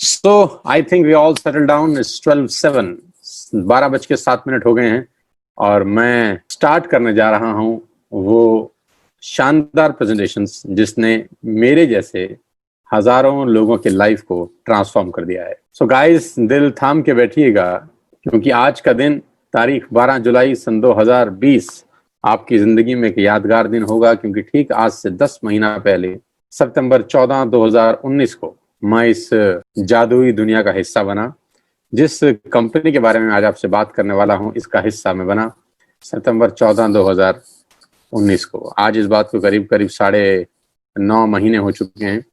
So I think we all settled down. It's 12:07. 12:07 हो गए हैं और मैं स्टार्ट करने जा रहा हूं वो शानदार प्रेजेंटेशंस जिसने मेरे जैसे हजारों लोगों के लाइफ को ट्रांसफॉर्म कर दिया है। सो गाइस, दिल थाम के बैठिएगा क्योंकि आज का दिन तारीख 12 जुलाई सन 2020 आपकी जिंदगी में एक यादगार दिन होगा, क्योंकि ठीक आज से 10 महीना पहले सितंबर 14, 2019 को मैं इस जादुई दुनिया का हिस्सा बना। जिस कंपनी के बारे में आज आपसे बात करने वाला हूं, इसका हिस्सा मैं बना सितंबर 14, 2019 को। आज इस बात को करीब करीब 9.5 महीने हो चुके हैं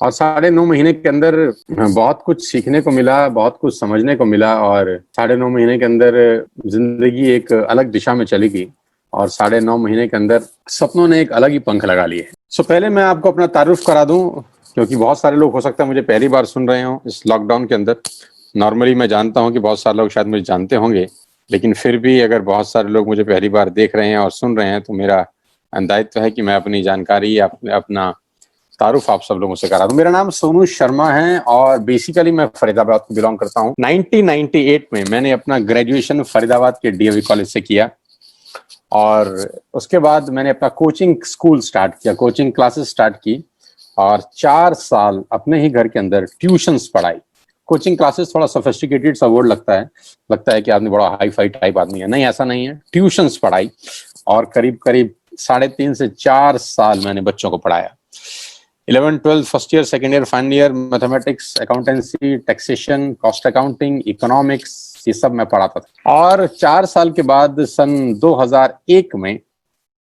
और 9.5 महीने के अंदर बहुत कुछ सीखने को मिला, बहुत कुछ समझने को मिला और 9.5 महीने के अंदर जिंदगी एक अलग दिशा में चली गई और 9.5 महीने के अंदर सपनों ने एक अलग ही पंख लगा लिए। सो पहले मैं आपको अपना तारुफ करा दूं, क्योंकि बहुत सारे लोग हो सकता है मुझे पहली बार सुन रहे हो इस लॉकडाउन के अंदर। नॉर्मली मैं जानता हूं कि बहुत सारे लोग शायद मुझे जानते होंगे, लेकिन फिर भी अगर बहुत सारे लोग मुझे पहली बार देख रहे हैं और सुन रहे हैं तो मेरा दायित्व है कि मैं अपनी जानकारी अपना तारुफ आप सब लोगों से करा दूं। मेरा नाम सोनू शर्मा है और बेसिकली मैं फरीदाबाद को बिलोंग करता हूं। 1998 में मैंने अपना ग्रेजुएशन फरीदाबाद के डीएवी कॉलेज से किया और उसके बाद मैंने अपना कोचिंग स्कूल स्टार्ट किया, कोचिंग क्लासेस स्टार्ट की और 4 साल अपने ही घर के अंदर ट्यूशंस पढ़ाई। कोचिंग क्लासेस थोड़ा सोफिस्टिकेटेड सा वर्ड लगता है कि आदमी बड़ा हाई फाई टाइप आदमी है। नहीं, ऐसा नहीं है। ट्यूशंस पढ़ाई और करीब करीब 3.5 से 4 साल मैंने बच्चों को पढ़ाया। 11, 12 first year, second year, final year mathematics, accountancy, taxation, cost accounting, economics, ये सब मैं पढ़ाता था। और 4 साल के बाद सन 2001 में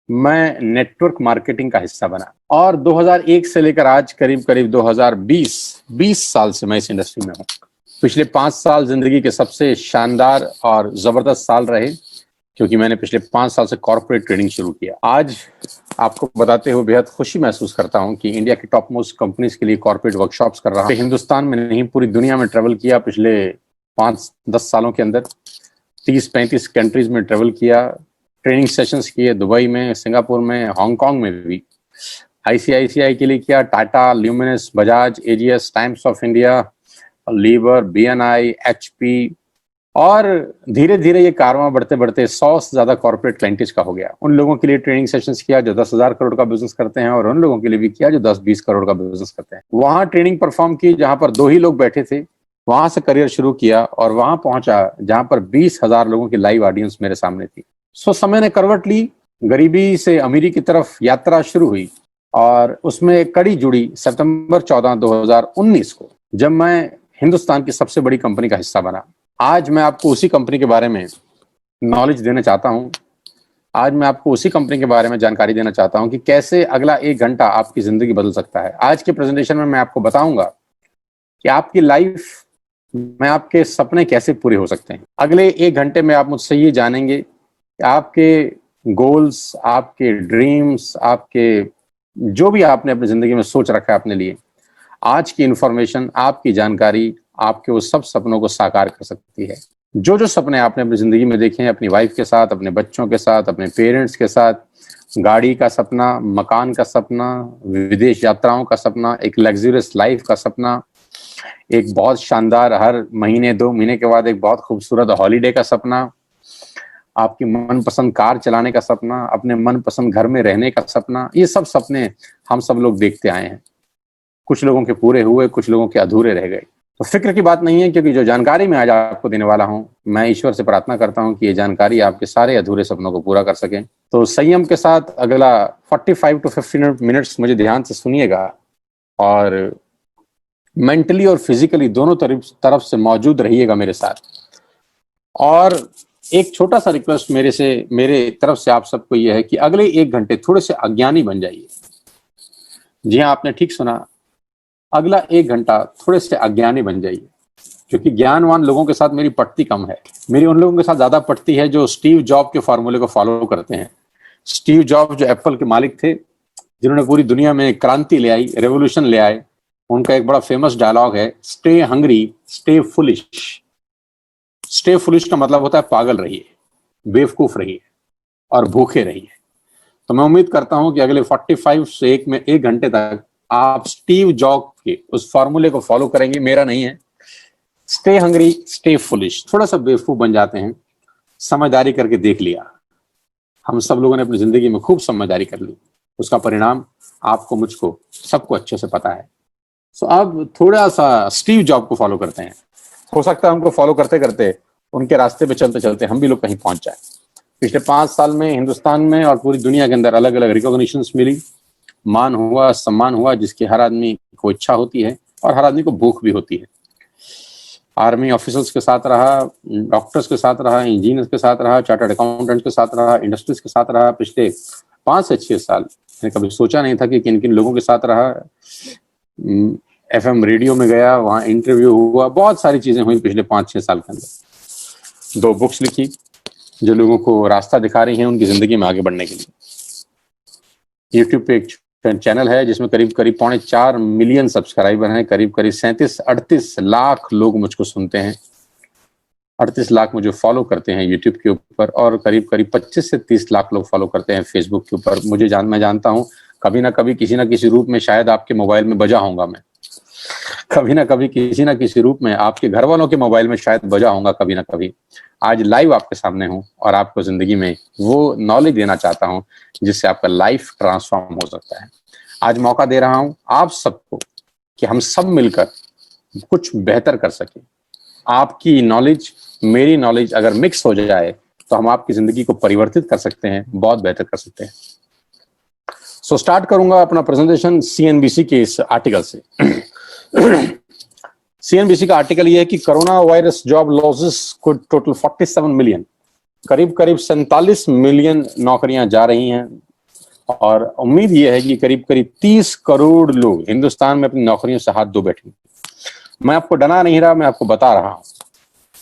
मैं नेटवर्क मार्केटिंग का हिस्सा बना और 2001 से लेकर आज करीब करीब 2020 साल से मैं इस इंडस्ट्री में हूँ। पिछले 5 साल जिंदगी के सबसे शानदार और जबरदस्त साल रहे, क्योंकि मैंने पिछले 5 साल से कॉर्पोरेट ट्रेडिंग शुरू किया। आज आपको बताते हुए बेहद खुशी महसूस करता हूं कि इंडिया की टॉप मोस्ट कंपनीज के लिए कॉर्पोरेट वर्कशॉप्स कर रहा हूं। हिंदुस्तान में नहीं, पूरी दुनिया में ट्रेवल किया पिछले 5-10 सालों के अंदर। 30-35 कंट्रीज में ट्रेवल किया, ट्रेनिंग सेशंस किए दुबई में, सिंगापुर में, हांगकांग में भी। आईसीआईसीआई के लिए किया, Tata, Luminous, Bajaj, AGS, Times of India, Lever, BNI, HP और धीरे धीरे ये कारवां बढ़ते बढ़ते 100 से ज्यादा कॉर्पोरेट क्लाइंटेज का हो गया। उन लोगों के लिए ट्रेनिंग सेशंस किया जो 10,000 करोड़ का बिजनेस करते हैं और उन लोगों के लिए भी किया जो 10-20 करोड़ का बिजनेस करते हैं। वहां ट्रेनिंग परफॉर्म की जहां पर 2 ही लोग बैठे थे, वहां से करियर शुरू किया और वहां पहुंचा जहां पर 20,000 लोगों की लाइव ऑडियंस मेरे सामने थी। सो समय ने करवट ली, गरीबी से अमीरी की तरफ यात्रा शुरू हुई और उसमें एक कड़ी जुड़ी सितंबर 14, 2019 को, जब मैं हिंदुस्तान की सबसे बड़ी कंपनी का हिस्सा बना। आज मैं आपको उसी कंपनी के बारे में नॉलेज देना चाहता हूं। आज मैं आपको उसी कंपनी के बारे में जानकारी देना चाहता हूं कि कैसे अगला 1 घंटा आपकी जिंदगी बदल सकता है। आज के प्रेजेंटेशन में मैं आपको बताऊंगा कि आपकी लाइफ में आपके सपने कैसे पूरे हो सकते हैं। अगले 1 घंटे में आप मुझसे ये जानेंगे कि आपके गोल्स, आपके ड्रीम्स, आपके जो भी आपने अपनी जिंदगी में सोच रखा है अपने लिए, आज की इंफॉर्मेशन, आपकी जानकारी आपके उस सब सपनों को साकार कर सकती है। जो सपने आपने अपनी जिंदगी में देखे हैं, अपनी वाइफ के साथ, अपने बच्चों के साथ, अपने पेरेंट्स के साथ, गाड़ी का सपना, मकान का सपना, विदेश यात्राओं का सपना, एक लग्जरियस लाइफ का सपना, एक बहुत शानदार हर महीने 2 महीने के बाद एक बहुत खूबसूरत हॉलीडे का सपना, आपकी मनपसंद कार चलाने का सपना, अपने मनपसंद घर में रहने का सपना, ये सब सपने हम सब लोग देखते आए हैं। कुछ लोगों के पूरे हुए, कुछ लोगों के अधूरे रह गए। तो फिक्र की बात नहीं है, क्योंकि जो जानकारी मैं आज आपको देने वाला हूं, मैं ईश्वर से प्रार्थना करता हूं कि ये जानकारी आपके सारे अधूरे सपनों को पूरा कर सके। तो संयम के साथ अगला 45 to 50 मिनट्स मुझे ध्यान से सुनिएगा और मेंटली और फिजिकली दोनों तरफ से मौजूद रहिएगा मेरे साथ। और एक छोटा सा रिक्वेस्ट मेरे तरफ से आप सबको यह है कि अगले 1 घंटे थोड़े से अज्ञानी बन जाइए। जी हाँ, आपने ठीक सुना, अगला 1 घंटा थोड़े से अज्ञानी बन जाइए, क्योंकि ज्ञानवान लोगों के साथ मेरी पटती कम है। मेरी उन लोगों के साथ ज्यादा पटती है जो स्टीव जॉब के फॉर्मूले को फॉलो करते हैं। स्टीव जॉब जो एप्पल के मालिक थे, जिन्होंने पूरी दुनिया में क्रांति ले आई, रेवोल्यूशन ले आए, उनका एक बड़ा फेमस डायलॉग है, stay hungry, stay foolish. Stay foolish का मतलब होता है पागल रहिए, बेवकूफ रहिए और भूखे रहिए। तो मैं उम्मीद करता हूं कि अगले 45 से 1 घंटे तक आप स्टीव जॉब के उस फॉर्मूले को फॉलो करेंगे, मेरा नहीं है, स्टे हंग्री स्टे फुलिश, थोड़ा सा बेवकूफ बन जाते हैं, समझदारी करके देख लिया। हम सब लोगों ने अपनी जिंदगी में खूब समझदारी कर ली, उसका परिणाम आपको, मुझको, सबको अच्छे से पता है। सो अब थोड़ा सा स्टीव जॉब को फॉलो करते हैं। हो सकता है हमको फॉलो करते करते, उनके रास्ते पे चलते चलते हम भी लोग कहीं पहुंच जाए। पिछले 5 साल में हिंदुस्तान में और पूरी दुनिया के अंदर अलग अलग रिकॉग्निशंस मिली, मान हुआ, सम्मान हुआ, जिसकी हर आदमी को इच्छा होती है और हर आदमी को भूख भी होती है। आर्मी ऑफिसर्स के साथ रहा, डॉक्टर्स के साथ रहा, इंजीनियर्स के साथ रहा, चार्टर्ड अकाउंटेंट्स के साथ रहा, इंडस्ट्रीज के साथ रहा। पिछले 5 से 6 साल मैंने कभी सोचा नहीं था कि किन किन लोगों के साथ रहा। एफएम रेडियो में गया, वहाँ इंटरव्यू हुआ, बहुत सारी चीजें हुई पिछले 5-6 साल के अंदर। 2 बुक्स लिखी जो लोगों को रास्ता दिखा रही हैं उनकी जिंदगी में आगे बढ़ने के लिए। यूट्यूब पे एक चैनल है जिसमें करीब करीब 4.25 मिलियन सब्सक्राइबर हैं, करीब करीब 37-38 लाख लोग मुझको सुनते हैं, 38 लाख मुझे फॉलो करते हैं यूट्यूब के ऊपर, और करीब करीब 25 से 30 लाख लोग फॉलो करते हैं फेसबुक के ऊपर। मैं जानता हूं कभी ना कभी किसी ना किसी रूप में शायद आपके मोबाइल में बजा होऊंगा मैं, कभी ना कभी किसी ना किसी रूप में आपके घर वालों के मोबाइल में शायद बजा होऊंगा कभी ना कभी। आज लाइव आपके सामने हूं और आपको जिंदगी में वो नॉलेज देना चाहता हूं जिससे आपका लाइफ ट्रांसफॉर्म हो सकता है। आज मौका दे रहा हूं आप सबको कि हम सब मिलकर कुछ बेहतर कर सकें। आपकी नॉलेज, मेरी नॉलेज अगर मिक्स हो जाए तो हम आपकी जिंदगी को परिवर्तित कर सकते हैं, बहुत बेहतर कर सकते हैं। सो स्टार्ट करूंगा अपना प्रेजेंटेशन सीएनबीसी के इस आर्टिकल से। सीएनबीसी का आर्टिकल ये है कि corona virus job losses could total 47 million, करीब करीब 47 मिलियन नौकरियां जा रही हैं, और उम्मीद ये है कि करीब करीब 30 करोड़ लोग हिंदुस्तान में अपनी नौकरियों से हाथ धो बैठेंगे। मैं आपको डरा नहीं रहा, मैं आपको बता रहा हूं,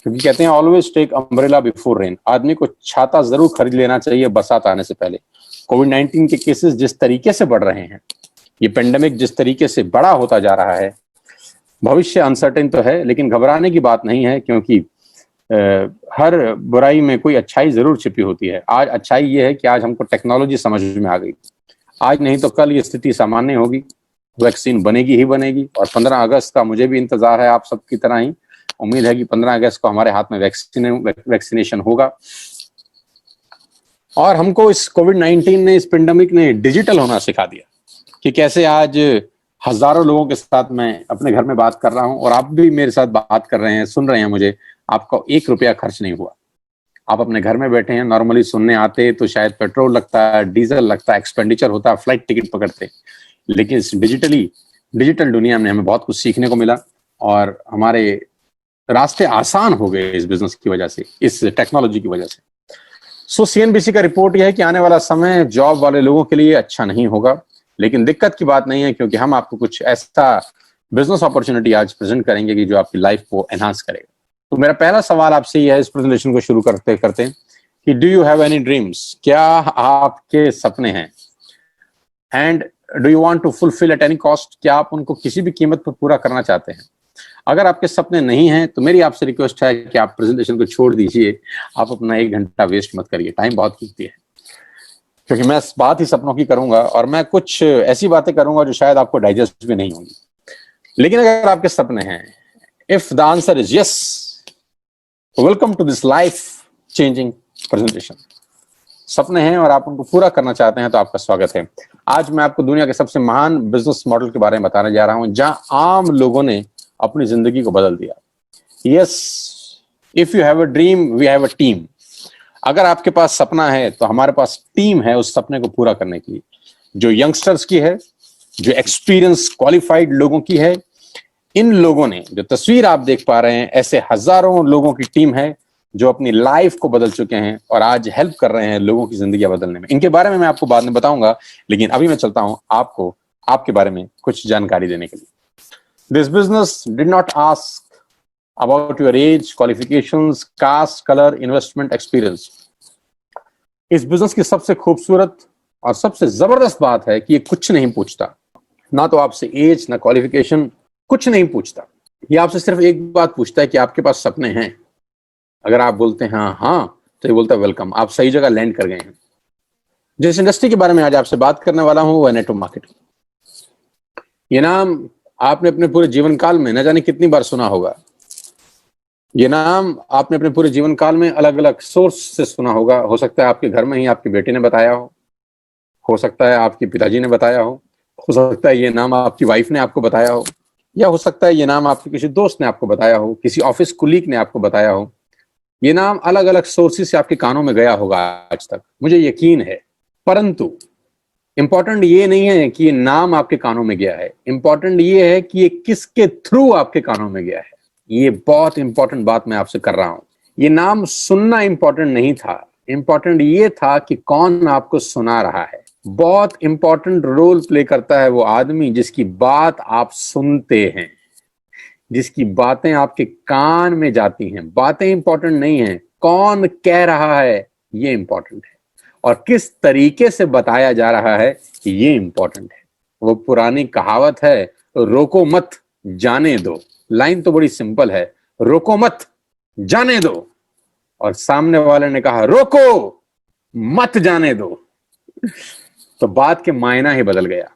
क्योंकि कहते हैं always take umbrella before rain. आदमी को छाता जरूर खरीद लेना चाहिए बरसात आने से पहले। कोविड-19 के केसेस जिस तरीके से बढ़ रहे हैं, ये पेंडेमिक जिस तरीके से बड़ा होता जा रहा है, भविष्य अनसर्टेन तो है, लेकिन घबराने की बात नहीं है, क्योंकि हर बुराई में कोई अच्छाई जरूर छिपी होती है। आज अच्छाई ये है कि आज हमको टेक्नोलॉजी समझ में आ गई। आज नहीं तो कल ये स्थिति सामान्य होगी, वैक्सीन बनेगी ही बनेगी, और 15 अगस्त का मुझे भी इंतजार है आप सबकी तरह ही। उम्मीद है कि 15 अगस्त को हमारे हाथ में वैक्सीनेशन होगा। और हमको इस कोविड-19 ने, इस पेंडेमिक ने डिजिटल होना सिखा दिया कि कैसे आज हजारों लोगों के साथ मैं अपने घर में बात कर रहा हूं, और आप भी मेरे साथ बात कर रहे हैं, सुन रहे हैं मुझे। आपको 1 रुपया खर्च नहीं हुआ, आप अपने घर में बैठे हैं। नॉर्मली सुनने आते तो शायद पेट्रोल लगता है, डीजल लगता है, एक्सपेंडिचर होता है, फ्लाइट टिकट पकड़ते, लेकिन इस डिजिटल दुनिया में हमें बहुत कुछ सीखने को मिला, और हमारे रास्ते आसान हो गए इस बिजनेस की वजह से, इस टेक्नोलॉजी की वजह से। सो सीएनबीसी का रिपोर्ट यह है कि आने वाला समय जॉब वाले लोगों के लिए अच्छा नहीं होगा, लेकिन दिक्कत की बात नहीं है, क्योंकि हम आपको कुछ ऐसा बिजनेस अपॉर्चुनिटी आज प्रेजेंट करेंगे कि जो आपकी लाइफ को एनहांस करेगा। तो मेरा पहला सवाल आपसे यह है इस प्रेजेंटेशन को शुरू करते करते कि do you have any dreams? क्या आपके सपने हैं? And do you want to fulfil at any cost? क्या आप उनको किसी भी कीमत पर पूरा करना चाहते हैं? अगर आपके सपने नहीं हैं तो मेरी आपसे रिक्वेस्ट है कि आप प्रेजेंटेशन को छोड़ दीजिए, आप अपना 1 घंटा वेस्ट मत करिए, टाइम बहुत कीमती है। क्योंकि मैं बात ही सपनों की करूंगा, और मैं कुछ ऐसी बातें करूंगा जो शायद आपको डाइजेस्ट भी नहीं होंगी। लेकिन अगर आपके सपने हैं, if the answer is yes, welcome to this life changing presentation. सपने हैं और आप उनको पूरा करना चाहते हैं तो आपका स्वागत है। आज मैं आपको दुनिया के सबसे महान बिजनेस मॉडल के बारे में बताने जा रहा हूं, जहां आम लोगों ने अपनी जिंदगी को बदल दिया। Yes, if you have a dream we have a team. अगर आपके पास सपना है तो हमारे पास टीम है उस सपने को पूरा करने के लिए, जो यंगस्टर्स की है, जो एक्सपीरियंस क्वालिफाइड लोगों की है। इन लोगों ने, जो तस्वीर आप देख पा रहे हैं, ऐसे हजारों लोगों की टीम है जो अपनी लाइफ को बदल चुके हैं और आज हेल्प कर रहे हैं लोगों की जिंदगी बदलने में। इनके बारे में मैं आपको बाद में बताऊंगा, लेकिन अभी मैं चलता हूं आपको आपके बारे में कुछ जानकारी देने के लिए। This business did not ask about your age, qualifications, caste, color, investment experience. इस बिजनेस की सबसे खूबसूरत और सबसे जबरदस्त बात है कि ये कुछ नहीं पूछता, ना तो आपसे एज, ना क्वालिफिकेशन, कुछ नहीं पूछता। ये आपसे सिर्फ एक बात पूछता है कि आपके पास सपने हैं। अगर आप बोलते हैं हाँ हाँ, तो ये बोलता है वेलकम, आप सही जगह लैंड कर गए हैं। जिस इंडस्ट्री के बारे में आज आपसे बात करने वाला हूं वह नेटवर्क मार्केटिंग। ये नाम आपने अपने पूरे जीवन काल में न जाने कितनी बार सुना होगा। ये नाम आपने अपने पूरे जीवन काल में अलग अलग सोर्स से सुना होगा। हो सकता है आपके घर में ही आपके बेटे ने बताया हो सकता है आपके पिताजी ने बताया हो सकता है ये नाम आपकी वाइफ ने आपको बताया हो, या हो सकता है ये नाम आपके किसी दोस्त ने आपको बताया हो, किसी ऑफिस कुलीग ने आपको बताया हो। ये नाम अलग अलग सोर्सेस से आपके कानों में गया होगा आज तक, मुझे यकीन है। परंतु इंपॉर्टेंट ये नहीं है कि ये नाम आपके कानों में गया है, इंपॉर्टेंट ये है कि ये किसके थ्रू आपके कानों में गया है। ये बहुत इंपॉर्टेंट बात मैं आपसे कर रहा हूं। ये नाम सुनना इंपॉर्टेंट नहीं था, इंपॉर्टेंट ये था कि कौन आपको सुना रहा है। बहुत इंपॉर्टेंट रोल प्ले करता है वो आदमी जिसकी बात आप सुनते हैं, जिसकी बातें आपके कान में जाती हैं। बातें इंपॉर्टेंट नहीं है, कौन कह रहा है ये इंपॉर्टेंट है, और किस तरीके से बताया जा रहा है ये इंपॉर्टेंट है। वो पुरानी कहावत है, रोको मत जाने दो। लाइन तो बड़ी सिंपल है, रोको मत जाने दो, और सामने वाले ने कहा रोको मत जाने दो, तो बात के मायना ही बदल गया।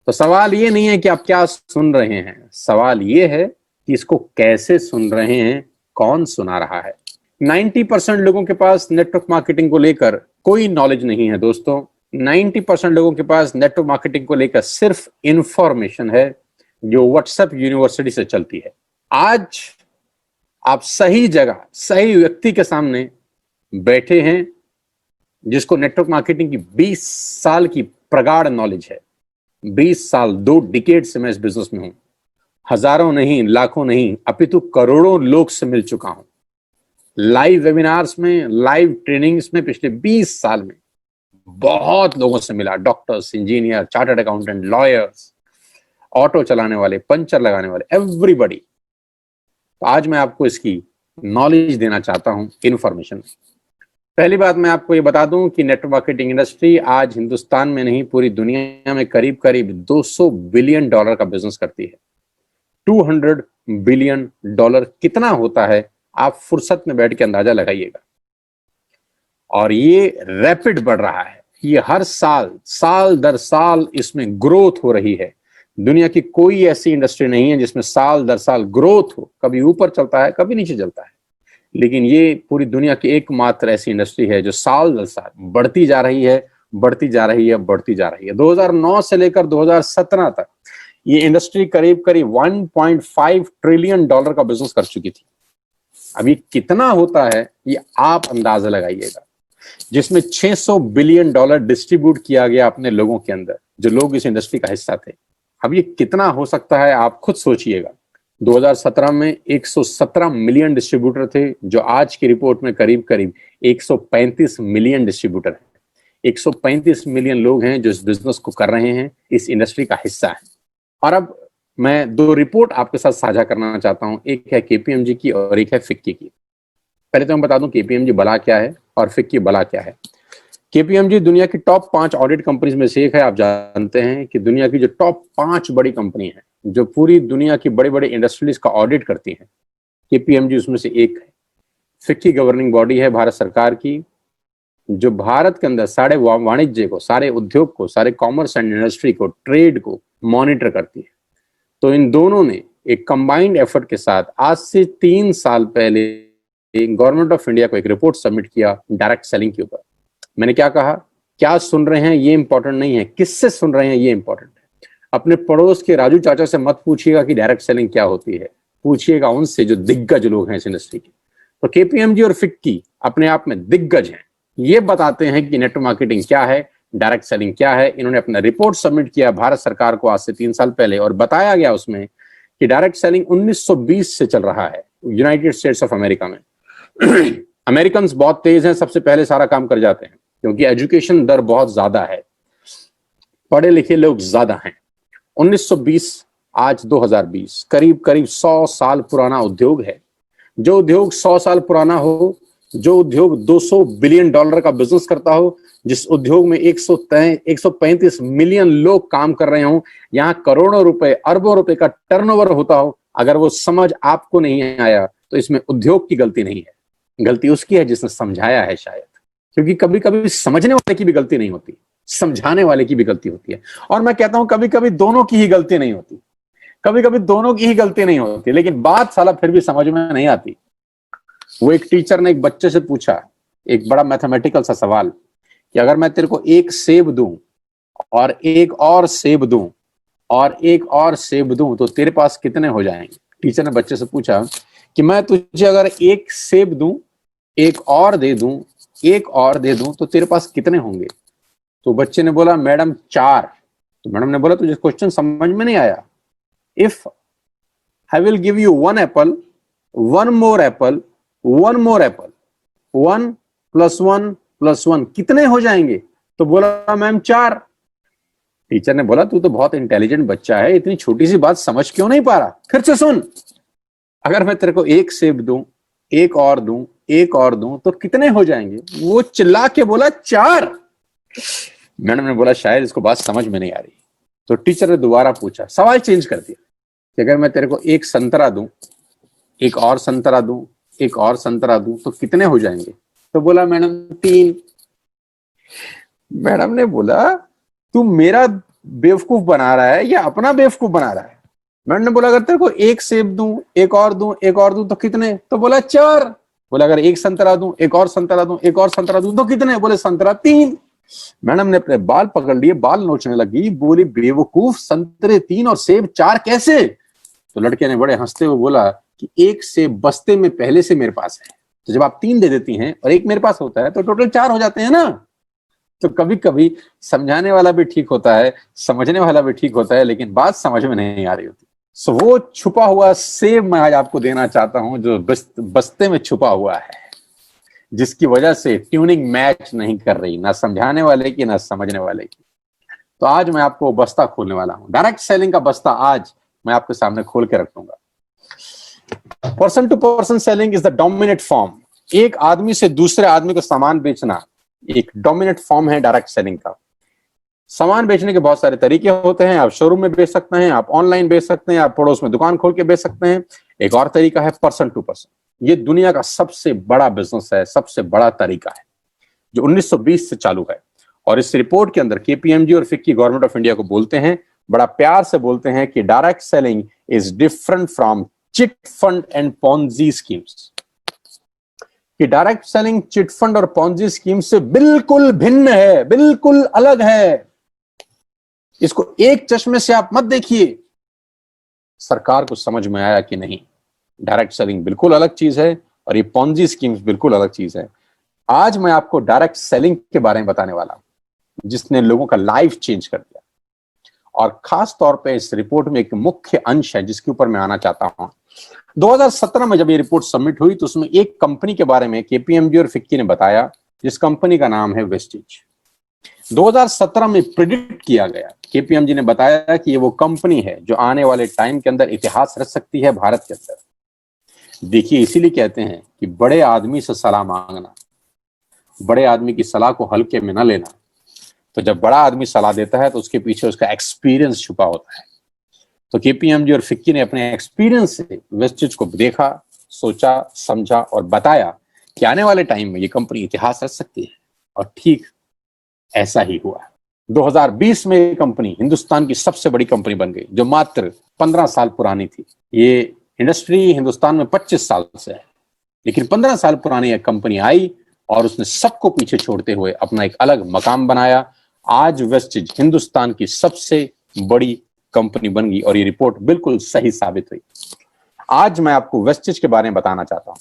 तो सवाल ये नहीं है कि आप क्या सुन रहे हैं, सवाल ये है कि इसको कैसे सुन रहे हैं, कौन सुना रहा है। 90% लोगों के पास नेटवर्क मार्केटिंग को लेकर कोई नॉलेज नहीं है दोस्तों। 90% लोगों के पास नेटवर्क मार्केटिंग को लेकर सिर्फ इंफॉर्मेशन है जो व्हाट्सएप यूनिवर्सिटी से चलती है। आज आप सही जगह सही व्यक्ति के सामने बैठे हैं जिसको नेटवर्क मार्केटिंग की 20 साल की प्रगाढ़ नॉलेज है। 20 साल, 2 डिकेड से मैं इस बिजनेस में हूं। हजारों नहीं, लाखों नहीं, अपितु करोड़ों लोग से मिल चुका हूं। लाइव वेबिनार्स में, लाइव ट्रेनिंग्स में पिछले 20 साल में बहुत लोगों से मिला। Doctors, engineer, chartered accountant, lawyers, auto चलाने वाले, पंचर लगाने वाले, एवरीबॉडी। तो आज मैं आपको इसकी नॉलेज देना चाहता हूं, इंफॉर्मेशन। पहली बात मैं आपको ये बता दूं कि नेटवर्क मार्केटिंग इंडस्ट्री आज हिंदुस्तान में नहीं पूरी दुनिया में करीब करीब $200 बिलियन का बिजनेस करती है। $200 बिलियन कितना होता है आप फुर्सत में बैठ के अंदाजा लगाइएगा। और ये रैपिड बढ़ रहा है, ये हर साल साल दर साल इसमें ग्रोथ हो रही है। दुनिया की कोई ऐसी इंडस्ट्री नहीं है जिसमें साल दर साल ग्रोथ हो, कभी ऊपर चलता है कभी नीचे चलता है, लेकिन ये पूरी दुनिया की एकमात्र ऐसी इंडस्ट्री है जो साल दर साल बढ़ती जा रही है, बढ़ती जा रही है, बढ़ती जा रही है। 2009 से लेकर 2017 तक ये इंडस्ट्री करीब करीब $1.5 ट्रिलियन का बिजनेस कर चुकी थी। अब ये कितना होता है ये आप अंदाजा लगाइएगा, जिसमें $600 बिलियन डिस्ट्रीब्यूट किया गया अपने लोगों के अंदर, जो लोग इस इंडस्ट्री का हिस्सा थे। अब ये कितना हो सकता है आप खुद सोचिएगा। 2017 में 117 मिलियन डिस्ट्रीब्यूटर थे, जो आज की रिपोर्ट में करीब करीब 135 मिलियन डिस्ट्रीब्यूटर हैं। 135 मिलियन लोग हैं जो इस बिजनेस को कर रहे हैं, इस इंडस्ट्री का हिस्सा है। और अब मैं 2 रिपोर्ट आपके साथ साझा करना चाहता हूं, एक है केपीएमजी की और एक है फिक्की की। पहले तो मैं बता दूं केपीएमजी भला क्या है और फिक्की भला क्या है। केपीएमजी दुनिया की टॉप 5 ऑडिट कंपनीज में से एक है। आप जानते हैं कि दुनिया की जो टॉप 5 बड़ी कंपनी है जो पूरी दुनिया की बड़े बड़े इंडस्ट्रीज का ऑडिट करती हैं, केपीएमजी उसमें से एक है। फिक्की गवर्निंग बॉडी है भारत सरकार की, जो भारत के अंदर सारे वाणिज्य को, सारे उद्योग को, सारे कॉमर्स एंड इंडस्ट्री को, ट्रेड को मॉनिटर करती है। तो इन दोनों ने एक कंबाइंड एफर्ट के साथ आज से 3 साल पहले गवर्नमेंट ऑफ इंडिया को एक रिपोर्ट सबमिट किया डायरेक्ट सेलिंग के ऊपर। मैंने क्या कहा, क्या सुन रहे हैं ये इंपॉर्टेंट नहीं है, किससे सुन रहे हैं ये इंपॉर्टेंट है। अपने पड़ोस के राजू चाचा से मत पूछिएगा कि डायरेक्ट सेलिंग क्या होती है, पूछिएगा उनसे जो दिग्गज लोग हैं इस इंडस्ट्री के। तो केपीएमजी और फिक्की अपने आप में दिग्गज हैं, ये बताते हैं कि नेटवर्क मार्केटिंग क्या है, डायरेक्ट सेलिंग क्या है। इन्होंने अपना रिपोर्ट सबमिट किया भारत सरकार को आज से 3 साल पहले, और बताया गया उसमें कि डायरेक्ट सेलिंग 1920 से चल रहा है यूनाइटेड स्टेट्स ऑफ अमेरिका में। अमेरिकन बहुत तेज हैं, सबसे पहले सारा काम कर जाते हैं क्योंकि एजुकेशन दर बहुत ज्यादा है, पढ़े लिखे लोग ज्यादा हैं। 1920 आज 2020, करीब करीब 100 साल पुराना उद्योग है। जो उद्योग 100 साल पुराना हो, जो उद्योग $200 बिलियन का बिजनेस करता हो, जिस उद्योग में 135 मिलियन लोग काम कर रहे हो, यहां करोड़ों रुपए, अरबों रुपए का टर्नओवर होता हो, अगर वो समझ आपको नहीं आया तो इसमें उद्योग की गलती नहीं है, गलती उसकी है जिसने समझाया है शायद। क्योंकि कभी कभी समझने वाले की भी गलती नहीं होती, समझाने वाले की भी गलती होती है। और मैं कहता हूं कभी कभी दोनों की ही गलती नहीं होती, कभी कभी दोनों की ही गलती नहीं होती, लेकिन बात साला फिर भी समझ में नहीं आती। वो एक टीचर ने एक बच्चे से पूछा एक बड़ा मैथमेटिकल सा सवाल कि अगर मैं तेरे को एक सेब दूं और एक और सेब दूं और एक और सेब दूं तो तेरे पास कितने हो जाएंगे। टीचर ने बच्चे से पूछा कि मैं तुझे अगर एक सेब दूं, एक और दे दूं, एक और दे दूं तो तेरे पास कितने होंगे। तो बच्चे ने बोला मैडम 4। तो मैडम ने बोला तुझे क्वेश्चन समझ में नहीं आया। If I will give you 1 Apple, 1 more Apple, 1 more Apple, 1 + 1 + 1 कितने हो जाएंगे। तो बोला मैम 4। टीचर ने बोला तू तो बहुत इंटेलिजेंट बच्चा है, इतनी छोटी सी बात समझ क्यों नहीं पा रहा। फिर से सुन, अगर मैं तेरे को एक सेब दूं, एक और दूं, एक और दूं तो कितने हो जाएंगे। वो चिल्ला के बोला 4। मैडम ने बोला शायद इसको बात समझ में नहीं आ रही। तो टीचर ने दोबारा पूछा, सवाल चेंज कर दिया कि अगर मैं तेरे को एक संतरा दूं, एक और संतरा दूं, एक और संतरा दूं तो कितने हो जाएंगे। तो बोला मैडम 3। मैडम ने बोला तू मेरा बेवकूफ बना रहा है या अपना बेवकूफ बना रहा है। मैडम ने बोला अगर तेरे को एक सेब दूं, एक और दूं, एक और दूं तो कितने। तो बोला 4। बोला अगर एक संतरा दूं, एक और संतरा दूं, एक और संतरा दूं तो कितने। बोले संतरा 3। मैडम ने अपने बाल पकड़ लिए, बाल नोचने लगी, बोली बेवकूफ, संतरे 3 और सेब 4 कैसे। तो लड़के ने बड़े हंसते हुए बोला कि एक सेब बस्ते में पहले से मेरे पास है, तो जब आप 3 दे देती हैं और एक मेरे पास होता है तो टोटल 4 हो जाते हैं ना। तो कभी कभी समझाने वाला भी ठीक होता है, समझने वाला भी ठीक होता है, लेकिन बात समझ में नहीं आ रही होती। सो वो छुपा हुआ सेब मैं आज आपको देना चाहता हूं जो बस्ते में छुपा हुआ है, जिसकी वजह से ट्यूनिंग मैच नहीं कर रही, ना समझाने वाले की ना समझने वाले की। तो आज मैं आपको बस्ता खोलने वाला हूं, डायरेक्ट सेलिंग का बस्ता आज मैं आपके सामने खोल के रखूंगा। Person to person selling is the dominate form. एक आदमी से दूसरे आदमी को सामान बेचना एक डोमिनेट फॉर्म है डायरेक्ट सेलिंग का। सामान बेचने के बहुत सारे तरीके होते हैं। आप शोरूम में बेच सकते हैं, आप ऑनलाइन बेच सकते हैं, आप पड़ोस में दुकान खोल के बेच सकते हैं। एक और तरीका है पर्सन टू पर्सन। ये दुनिया का सबसे बड़ा बिजनेस है, सबसे बड़ा तरीका है जो 1920 से चालू है। और इस रिपोर्ट के अंदर केपीएमजी और फिक्की गवर्नमेंट ऑफ इंडिया को बोलते हैं, बड़ा प्यार से बोलते हैं कि direct selling is different from chit fund and Ponzi schemes. कि डायरेक्ट सेलिंग चिट फंड और पॉन्जी स्कीम से बिल्कुल भिन्न है, बिल्कुल अलग है। इसको एक चश्मे से आप मत देखिए। सरकार को समझ में आया कि नहीं, डायरेक्ट सेलिंग बिल्कुल अलग चीज है और ये पॉन्जी स्कीम्स बिल्कुल अलग चीज है। आज मैं आपको डायरेक्ट सेलिंग के बारे में बताने वाला हूं जिसने लोगों का लाइफ चेंज कर दिया। और खास तौर पे इस रिपोर्ट में एक मुख्य अंश है जिसके ऊपर मैं आना चाहता हूं। 2017 में जब ये रिपोर्ट सबमिट हुई तो उसमें एक कंपनी के बारे में केपीएमजी और फिक्की ने बताया, जिस कंपनी का नाम है वेस्टिज। 2017 में प्रिडिक्ट किया गया, केपीएमजी ने बताया कि ये वो कंपनी है जो आने वाले टाइम के अंदर इतिहास रच सकती है भारत के अंदर। देखिए, इसीलिए कहते हैं कि बड़े आदमी से सलाह मांगना, बड़े आदमी की सलाह को हल्के में न लेना। तो जब बड़ा आदमी सलाह देता है तो उसके पीछे उसका एक्सपीरियंस छुपा होता है। तो केपीएमजी और फिक्की ने अपने एक्सपीरियंस से वेस्टिज को देखा, सोचा, समझा और बताया कि आने वाले टाइम में ये कंपनी इतिहास रच सकती है। और ठीक ऐसा ही हुआ। 2020 में ये कंपनी हिंदुस्तान की सबसे बड़ी कंपनी बन गई, जो मात्र 15 साल पुरानी थी। ये इंडस्ट्री हिंदुस्तान में 25 साल से है, लेकिन 15 साल पुरानी एक कंपनी आई और उसने सबको पीछे छोड़ते हुए अपना एक अलग मकाम बनाया। आज वेस्टिज हिंदुस्तान की सबसे बड़ी कंपनी बन गई और ये रिपोर्ट बिल्कुल सही साबित हुई। आज मैं आपको वेस्टिज के बारे में बताना चाहता हूं,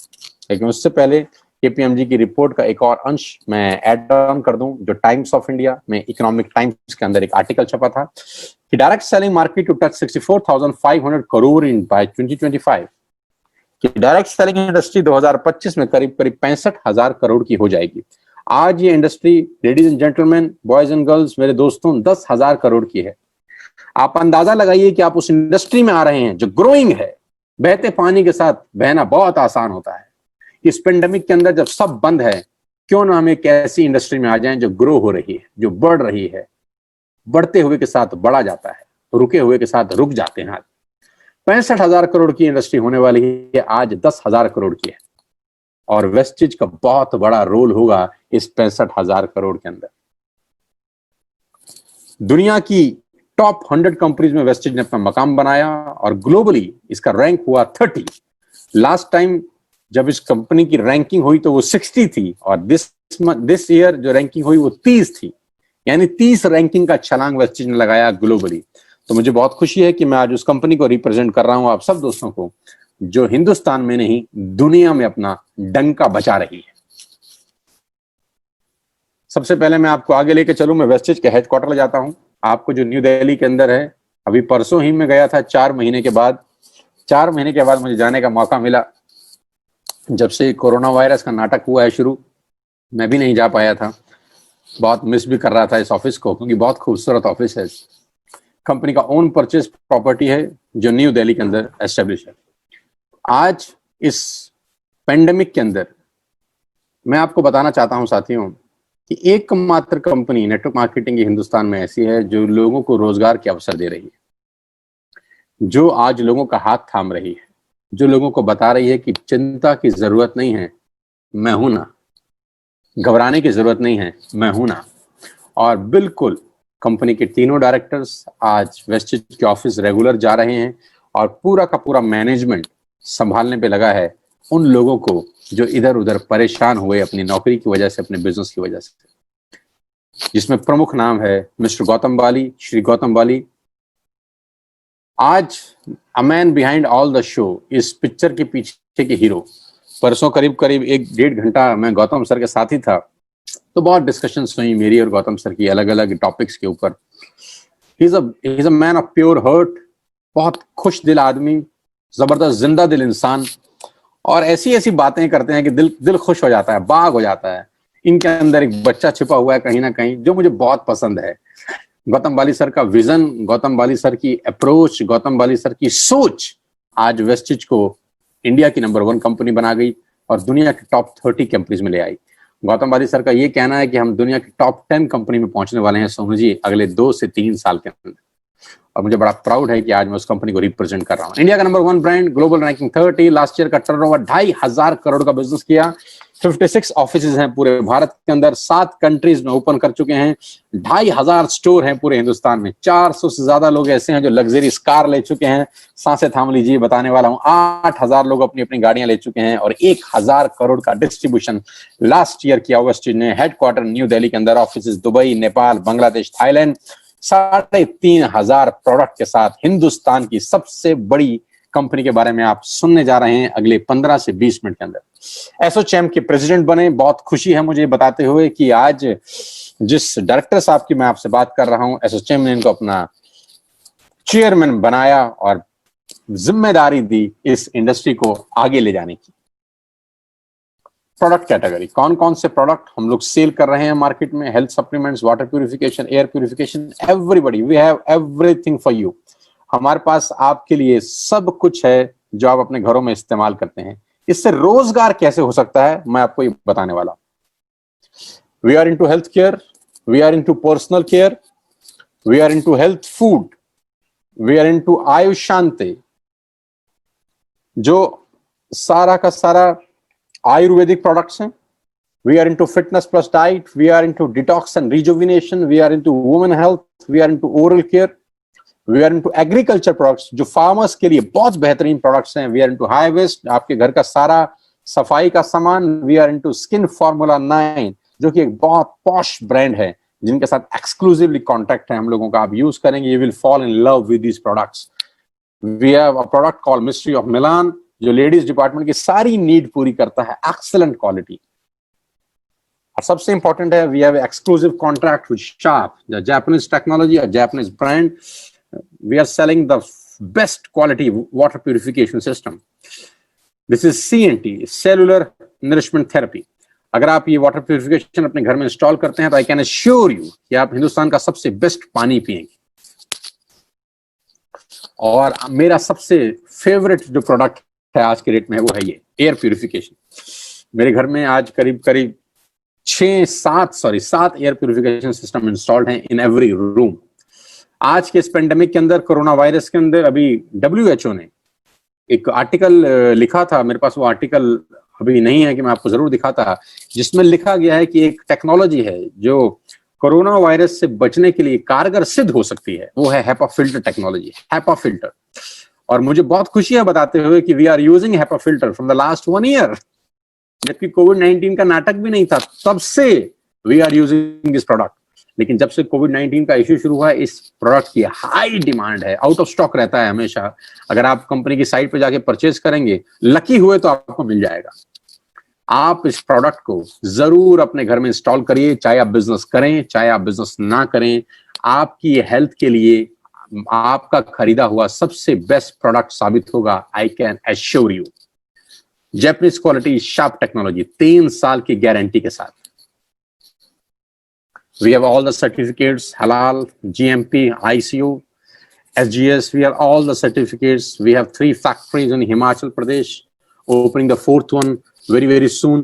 लेकिन उससे पहले केपीएमजी की रिपोर्ट का एक और अंश मैं ऐड ऑन कर दूं, जो टाइम्स ऑफ इंडिया में इकोनॉमिक टाइम्स के अंदर एक आर्टिकल छपा था कि direct selling market to touch 64,500 crore in by 2025। कि डायरेक्ट सेलिंग इंडस्ट्री 2025 में करीब 65,000 करोड़ की हो जाएगी। आज ये industry, ladies and gentleman, boys and girls, मेरे दोस्तों, 10,000 करोड़ की है। आप अंदाजा लगाइए कि आप उस इंडस्ट्री में आ रहे हैं जो ग्रोइंग है। बहते पानी के साथ बहना बहुत आसान होता है। इस पेंडेमिक के अंदर जब सब बंद है, क्यों ना हम एक ऐसी इंडस्ट्री में आ जाएं जो ग्रो हो रही है, जो बढ़ रही है। बढ़ते हुए के साथ बढ़ा जाता है, रुके हुए के साथ रुक जाते हैं। 65,000 करोड़ की इंडस्ट्री होने वाली है, आज 10,000 करोड़ की है। और वेस्टिज का बहुत बड़ा रोल होगा इस 65,000 करोड़ के अंदर। दुनिया की टॉप 100 कंपनीज में वेस्टेज ने अपना मकाम बनाया और ग्लोबली इसका रैंक हुआ 30। लास्ट टाइम जब इस कंपनी की रैंकिंग हुई तो वो 60 थी और दिस ईयर जो रैंकिंग हुई वो 30 थी, यानी 30 रैंकिंग का छलांग वेस्टेज ने लगाया ग्लोबली। तो मुझे बहुत खुशी है कि मैं आज उस कंपनी को रिप्रेजेंट कर रहा हूं आप सब दोस्तों को, जो हिंदुस्तान में नहीं दुनिया में अपना डंका बचा रही है। सबसे पहले मैं आपको आगे लेके चलूं, मैं वेस्टेज के हेडक्वार्टर ले जाता हूं आपको, जो न्यू दिल्ली के अंदर है। अभी परसों ही मैं गया था, 4 महीने के बाद। 4 महीने के बाद मुझे जाने का मौका मिला। जब से कोरोना वायरस का नाटक हुआ है शुरू, मैं भी नहीं जा पाया था। बहुत मिस भी कर रहा था इस ऑफिस को, क्योंकि बहुत खूबसूरत ऑफिस है। कंपनी का ओन परचेज प्रॉपर्टी है जो न्यू दिल्ली के अंदर एस्टेब्लिश है। आज इस पेंडेमिक के अंदर मैं आपको बताना चाहता हूं साथियों कि एकमात्र कंपनी नेटवर्क मार्केटिंग की हिंदुस्तान में ऐसी है जो लोगों को रोजगार के अवसर दे रही है, जो आज लोगों का हाथ थाम रही है, जो लोगों को बता रही है कि चिंता की जरूरत नहीं है, मैं हूं ना, घबराने की जरूरत नहीं है, मैं हूं ना। और बिल्कुल कंपनी के तीनों डायरेक्टर्स आज वेस्टेज के ऑफिस रेगुलर जा रहे हैं और पूरा का पूरा मैनेजमेंट संभालने पे लगा है उन लोगों को जो इधर उधर परेशान हुए अपनी नौकरी की वजह से, अपने बिजनेस की वजह से, जिसमें प्रमुख नाम है मिस्टर गौतम बाली, श्री गौतम बाली। आज a man behind all the show, इस पिक्चर के पीछे के हीरो। परसों करीब करीब 1-1.5 घंटा मैं गौतम सर के साथ ही था, तो बहुत डिस्कशंस हुई मेरी और गौतम सर की अलग अलग टॉपिक्स के ऊपर। He is a man of pure heart, बहुत खुश दिल आदमी, जबरदस्त जिंदा दिल इंसान, और ऐसी ऐसी बातें करते हैं कि दिल दिल खुश हो जाता है, बाग हो जाता है। इनके अंदर एक बच्चा छिपा हुआ है कहीं ना कहीं, जो मुझे बहुत पसंद है। गौतम बाली सर का विजन, गौतम बाली सर की अप्रोच, गौतम बाली सर की सोच आज वेस्टेज को इंडिया की नंबर 1 कंपनी बना गई और दुनिया के टॉप 30 कंपनीज में ले आई। गौतम बाली सर का ये कहना है कि हम दुनिया की टॉप 10 कंपनी में पहुंचने वाले हैं सोनू जी अगले 2 से 3 साल के अंदर। और मुझे बड़ा प्राउड है कि आज मैं उस कंपनी को रिप्रेजेंट कर रहा हूं। इंडिया का number 1 brand, global ranking 30, last year का टर्नओवर 2,500 करोड़ का बिजनेस किया। 56 ऑफिसेज हैं पूरे भारत के अंदर, 7 कंट्रीज में ओपन कर चुके हैं। 2,500 स्टोर हैं पूरे हिंदुस्तान में। 400 से ज्यादा लोग ऐसे हैं जो लग्जरी कार ले चुके हैं। सांसें थाम लीजिए, बताने वाला हूं। 8,000 लोग अपनी अपनी गाड़ियां ले चुके हैं और 1,000 करोड़ का डिस्ट्रीब्यूशन लास्ट ईयर किया वेस्टेज ने। हेडक्वार्टर न्यू दिल्ली के अंदर, office Dubai, Nepal, Bangladesh, Thailand. 3,500 product के साथ हिंदुस्तान की सबसे बड़ी कंपनी के बारे में आप सुनने जा रहे हैं अगले 15 से 20 मिनट के अंदर। एसोचैम के प्रेसिडेंट बने, बहुत खुशी है मुझे बताते हुए कि आज जिस डायरेक्टर साहब की मैं आपसे बात कर रहा हूं, एसोचैम ने इनको अपना चेयरमैन बनाया और जिम्मेदारी दी इस इंडस्ट्री को आगे ले जाने की। प्रोडक्ट कैटेगरी, कौन कौन से प्रोडक्ट हम लोग सेल कर रहे हैं मार्केट में? Health supplements, water purification, air purification, everybody, we have everything for you. हमारे पास आपके लिए सब कुछ है जो आप अपने घरों में इस्तेमाल करते हैं। इससे रोजगार कैसे हो सकता है, मैं आपको ये बताने वाला हूं। We are into health care, we are into personal care, we are into health food, we are into Ayush Shanti, जो सारा का सारा आयुर्वेदिक प्रोडक्ट्स हैं। We are into fitness plus diet, we are into detox and rejuvenation, we are into women health, we are into oral care, we are into agriculture products जो farmers के लिए बहुत बेहतरीन प्रोडक्ट्स हैं। We are into high waist, आपके घर का सारा सफाई का सामान। We are into skin formula 9 जो कि एक बहुत पॉश ब्रांड है, जिनके साथ एक्सक्लूसिवली कॉन्टैक्ट है हम लोगों का। आप यूज करेंगे, you will fall in love with these products. We have a product called Mystery of Milan, जो लेडीज डिपार्टमेंट की सारी नीड पूरी करता है, एक्सीलेंट क्वालिटी। और सबसे इंपॉर्टेंट है, we have exclusive contract with Sharp, the Japanese technology, a Japanese brand. We are selling the best quality water purification system. This is CNT, cellular nourishment therapy. अगर आप ये water purification अपने घर में install करते हैं तो आई कैन एश्योर यू कि आप हिंदुस्तान का सबसे बेस्ट पानी पिएंगे। और मेरा सबसे फेवरेट जो प्रोडक्ट है आज के डेट में वो है ये एयर प्यूरिफिकेशन। मेरे घर में आज करीब करीब 7 एयर प्यूरिफिकेशन सिस्टम इंस्टॉल्ड हैं इन एवरी रूम। आज के इस पेंडेमिक के अंदर, कोरोना वायरस के अंदर, अभी WHO ने एक आर्टिकल लिखा था, मेरे पास वो आर्टिकल अभी नहीं है कि मैं आपको जरूर दिखाता, जिसमें लिखा गया है कि एक टेक्नोलॉजी है जो कोरोना वायरस से बचने के लिए कारगर सिद्ध हो सकती है, वो है HEPA filter technology, HEPA filter. और मुझे बहुत खुशी है बताते हुए कि we are using HEPA filter from the last 1 year, जबकि कोविड-19 का नाटक भी नहीं था, तब से we are using this product. लेकिन जब से कोविड-19 का इश्यू शुरू हुआ, इस प्रोडक्ट की हाई डिमांड है, आउट ऑफ स्टॉक रहता है हमेशा। अगर आप कंपनी की साइट पे जाके परचेज करेंगे, लकी हुए तो आपको मिल जाएगा। आप इस प्रोडक्ट को जरूर अपने घर में इंस्टॉल करिए, चाहे आप बिजनेस करें चाहे आप बिजनेस ना करें। आपकी हेल्थ के लिए आपका खरीदा हुआ सबसे बेस्ट प्रोडक्ट साबित होगा, I can assure you. Japanese quality sharp technology, 3 साल की गारंटी के साथ। We have all the certificates, halal, GMP, ICO, SGS. We have all the certificates. We have 3 factories in Himachal Pradesh, opening the 4th one very, very soon.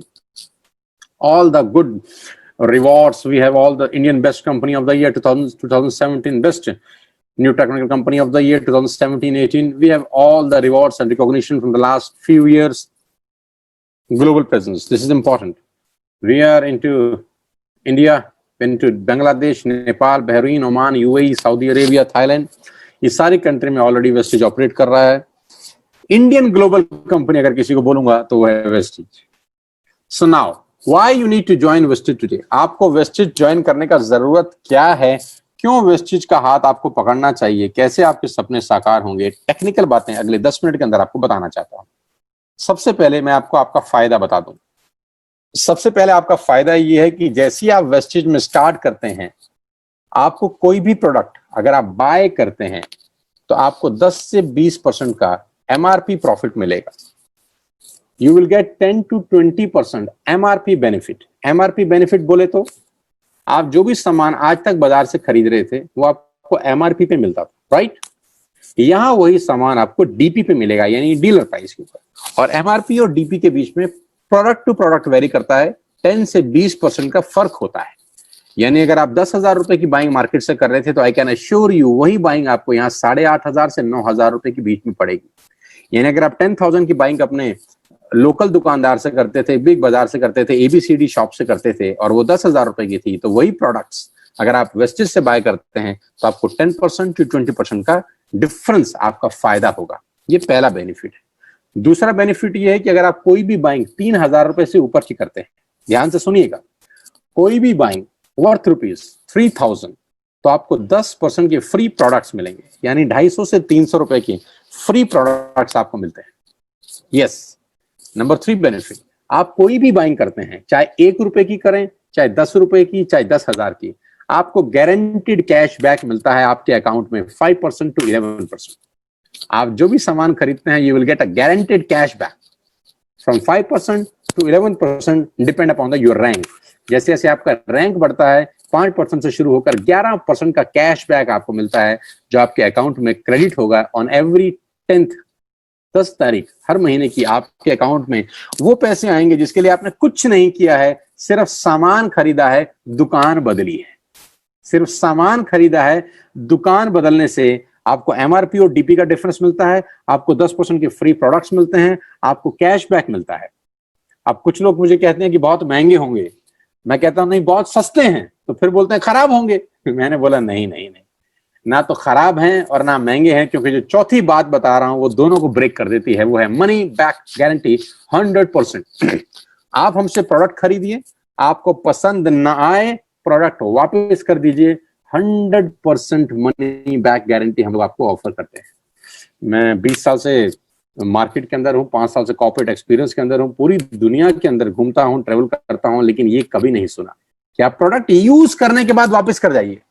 All the good rewards. We have all the Indian Best Company of the Year 2017, Best New Technical Company of the Year 2017-18. We have all the rewards and recognition from the last few years. Global presence. This is important. We are into India, into Bangladesh, Nepal, Bahrain, Oman, UAE, Saudi Arabia, Thailand, ये सारी country में already wastage operate कर रहा है। Indian global company अगर किसी को बोलूंगा तो वो है Vestige. So now why you need to join Vestige today. आपको वेस्टेज ज्वाइन करने का जरूरत क्या है, क्यों वेस्टेज का हाथ आपको पकड़ना चाहिए, कैसे आपके सपने साकार होंगे, टेक्निकल बातें अगले 10 मिनट के अंदर आपको बताना चाहता हूं। सबसे पहले मैं आपको आपका फायदा बता दूं। सबसे पहले आपका फायदा ये है कि जैसे ही आप वेस्टेज में स्टार्ट करते हैं, आपको कोई भी प्रोडक्ट अगर आप बाय करते हैं तो आपको 10 से 20% का एमआरपी प्रॉफिट मिलेगा। You will get 10 to 20% MRP benefit. MRP benefit बोले तो आप जो भी सामान आज तक बाजार से खरीद रहे थे वो आपको एमआरपी पे मिलता था, राइट। यहां वही सामान आपको डीपी पे मिलेगा, यानी डीलर प्राइस के ऊपर। और एमआरपी और डीपी के बीच में प्रोडक्ट टू प्रोडक्ट वेरी करता है, 10 से 20% का फर्क होता है। यानी अगर आप 10,000 रुपए की बाइंग मार्केट से कर रहे थे तो आई कैन एश्योर यू वही बाइंग आपको यहाँ 8,500 से 9,000 रुपए के बीच में पड़ेगी। यानी अगर आप 10,000 की बाइंग अपने लोकल दुकानदार से करते थे, बिग बाजार से करते थे, एबीसीडी शॉप से करते थे और वो 10,000 रुपए की थी, तो वही प्रोडक्ट्स अगर आप वेस्टेज से बाय करते हैं तो आपको 10% to 20% का डिफरेंस आपका फायदा होगा। ये पहला बेनिफिट है। दूसरा बेनिफिट ये है कि अगर आप कोई भी बाइंग 3,000 रुपए से ऊपर की करते हैं, ध्यान से सुनिएगा, कोई भी बाइंग वर्थ ₹3,000 तो आपको 10% के फ्री प्रोडक्ट्स मिलेंगे, यानी 250 से 300 रुपए की फ्री प्रोडक्ट्स आपको मिलते हैं। यस, नंबर 3 बेनिफिट, आप कोई भी बाइंग करते हैं, चाहे 1 रुपए की करें, चाहे 10 रुपए की, चाहे 10,000 की, आपको गारंटीड कैश बैक मिलता है आपके अकाउंट में 5% to 11%। आप जो भी सामान खरीदते हैं, you will get a guaranteed cash back from 5% to 11%, depend upon the your rank. जैसे जैसे आपका रैंक बढ़ता है, 5% से शुरू होकर 11% का कैश बैक आपको मिलता है, जो आपके अकाउंट में क्रेडिट होगा ऑन एवरी 10 तारीख हर महीने की। आपके अकाउंट में वो पैसे आएंगे जिसके लिए आपने कुछ नहीं किया है, सिर्फ सामान खरीदा है, दुकान बदली है। सिर्फ सामान खरीदा है, दुकान बदलने से आपको एमआरपी और डीपी का डिफरेंस मिलता है, आपको 10% के फ्री प्रोडक्ट्स मिलते हैं, आपको कैश बैक मिलता है। अब कुछ लोग मुझे कहते हैं कि बहुत महंगे होंगे, मैं कहता हूं नहीं, बहुत सस्ते हैं। तो फिर बोलते हैं खराब होंगे। मैंने बोला नहीं नहीं नहीं, ना तो खराब हैं और ना महंगे हैं, क्योंकि जो चौथी बात बता रहा हूं वो दोनों को ब्रेक कर देती है, वो है मनी बैक गारंटी 100%। आप हमसे प्रोडक्ट खरीदिए, आपको पसंद ना आए प्रोडक्ट वापस कर दीजिए, 100% मनी बैक गारंटी हम लोग आपको ऑफर करते हैं। मैं 20 साल से मार्केट के अंदर हूँ, 5 साल से कॉर्पोरेट एक्सपीरियंस के अंदर हूँ, पूरी दुनिया के अंदर घूमता हूँ, ट्रेवल करता हूँ, लेकिन ये कभी नहीं सुना कि आप प्रोडक्ट यूज करने के बाद वापस कर जाइए।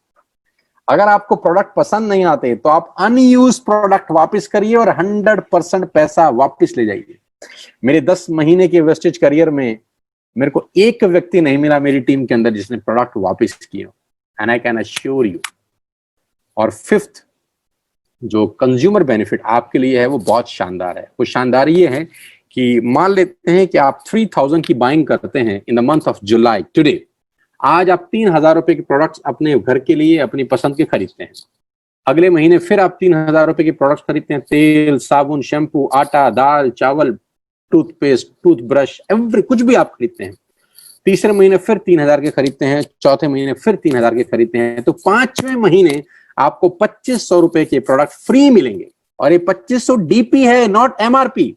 अगर आपको प्रोडक्ट पसंद नहीं आते तो आप अनयूज प्रोडक्ट वापस करिए और 100% पैसा वापस ले जाइए। मेरे 10 महीने के वेस्टेज करियर में मेरे को एक व्यक्ति नहीं मिला मेरी टीम के अंदर जिसने प्रोडक्ट वापस किया, and I can assure you. और 5th जो कंज्यूमर बेनिफिट आपके लिए है वो बहुत शानदार है। वो शानदार ये है कि मान लेते हैं कि आप 3,000 की बाइंग करते हैं in the month of July, today. आज आप 3,000 रुपए के प्रोडक्ट्स अपने घर के लिए अपनी पसंद के खरीदते हैं, अगले महीने फिर आप 3,000 रुपए के प्रोडक्ट्स खरीदते हैं, तेल, साबुन, शैम्पू, आटा, दाल, चावल, टूथपेस्ट, टूथब्रश, एवरी कुछ भी आप खरीदते हैं, तीसरे महीने फिर 3,000 के खरीदते हैं, चौथे महीने फिर 3,000 के खरीदते हैं, तो 5वें महीने आपको 2,500 रुपए के प्रोडक्ट फ्री मिलेंगे। और ये 2,500 डीपी है, नॉट एमआरपी।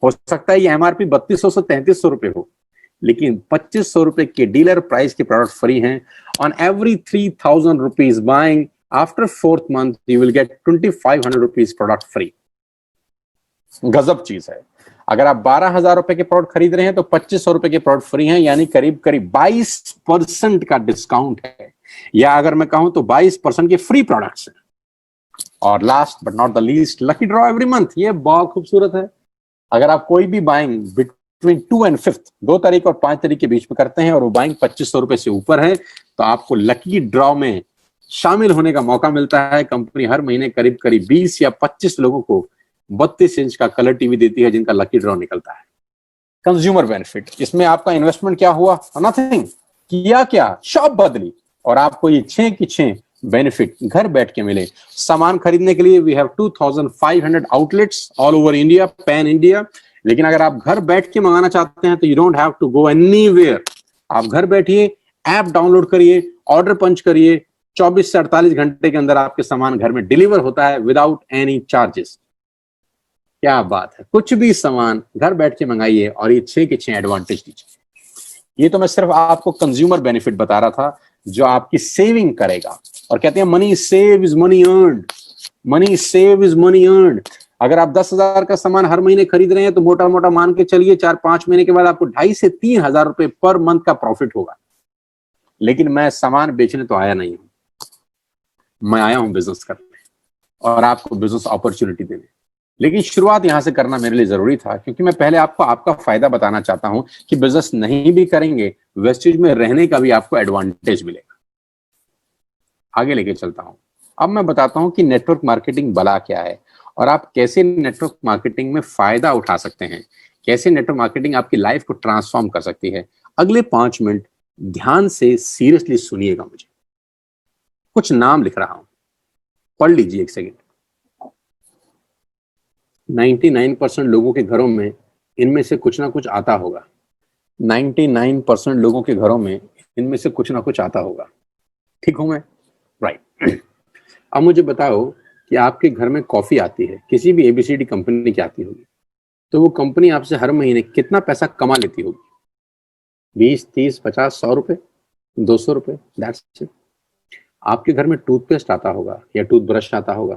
हो सकता है ये एमआरपी 3,200 से 3,300 रुपए हो, लेकिन 2,500 रुपए के डीलर प्राइस के प्रोडक्ट फ्री हैं। On every 3,000 rupees buying after 4th month you will get 2,500 rupees product free. गजब चीज है। अगर आप 12,000 रुपए के प्रोडक्ट खरीद रहे हैं तो 2,500 रुपए के प्रोडक्ट फ्री हैं, यानी करीब करीब 22% का डिस्काउंट है, या अगर मैं कहूं तो 22% के फ्री प्रोडक्ट्स हैं। और last but not the least, lucky draw every month. ये बहुत खूबसूरत है। अगर आप कोई भी बाइंग बिटवीन 2 and 5th, 2 तारीख और 5 तारीख के बीच में करते हैं और वो बाइंग 2,500 रुपए से ऊपर है, तो आपको लकी ड्रॉ में शामिल होने का मौका मिलता है। कंपनी हर महीने करीब करीब 20 या 25 लोगों को 32 इंच का कलर टीवी देती है, जिनका लकी ड्रॉ निकलता है। कंज्यूमर बेनिफिट, इसमें आपका इन्वेस्टमेंट क्या हुआ? नथिंग। किया क्या? शॉप बदली और आपको ये 6 की 6 बेनिफिट घर बैठ के मिले। सामान खरीदने के लिए we have 2,500 outlets all over India, pan India. लेकिन अगर आप घर बैठ के मंगाना चाहते हैं तो you don't have to go anywhere. आप घर बैठिए, ऐप डाउनलोड करिए, ऑर्डर पंच करिए, 24 से 48 घंटे के अंदर आपके सामान घर में डिलीवर होता है विदाउट एनी चार्जेस। क्या बात है, कुछ भी सामान घर बैठ के मंगाइए और ये 6 के 6 एडवांटेज दीजिए। ये तो मैं सिर्फ आपको कंज्यूमर बेनिफिट बता रहा था जो आपकी सेविंग करेगा। और कहते हैं money save is money earned, money save is money earned. अगर आप 10,000 का सामान हर महीने खरीद रहे हैं तो मोटा मोटा मान के चलिए 4-5 महीने के बाद आपको 2,500 से 3,000 रुपए पर मंथ का प्रॉफिट होगा। लेकिन मैं सामान बेचने तो आया नहीं हूं, मैं आया हूं बिजनेस करने और आपको बिजनेस अपॉर्चुनिटी देने। लेकिन शुरुआत यहां से करना मेरे लिए जरूरी था, क्योंकि मैं पहले आपको आपका फायदा बताना चाहता हूं कि बिजनेस नहीं भी करेंगे, वेस्टेज में रहने का भी आपको एडवांटेज मिलेगा। आगे लेके चलता हूं। अब मैं बताता हूं कि नेटवर्क मार्केटिंग भला क्या है और आप कैसे नेटवर्क मार्केटिंग में फायदा उठा सकते हैं, कैसे नेटवर्क मार्केटिंग आपकी लाइफ को ट्रांसफॉर्म कर सकती है। अगले 5 मिनट ध्यान से सीरियसली सुनिएगा। मुझे कुछ नाम लिख रहा हूं, पढ़ लीजिए एक सेकेंड। 99% लोगों के घरों में इनमें से कुछ ना कुछ आता होगा। 99% लोगों के घरों में इनमें से कुछ ना कुछ आता होगा। ठीक हूं मैं? राइट। अब मुझे बताओ कि आपके घर में कॉफी आती है, किसी भी एबीसीडी कंपनी की आती होगी, तो वो कंपनी आपसे हर महीने कितना पैसा कमा लेती होगी? 20, 30, 50, 100 रुपए, 200 रुपए, दैट्स इट। आपके घर में टूथपेस्ट आता होगा या टूथब्रश आता होगा,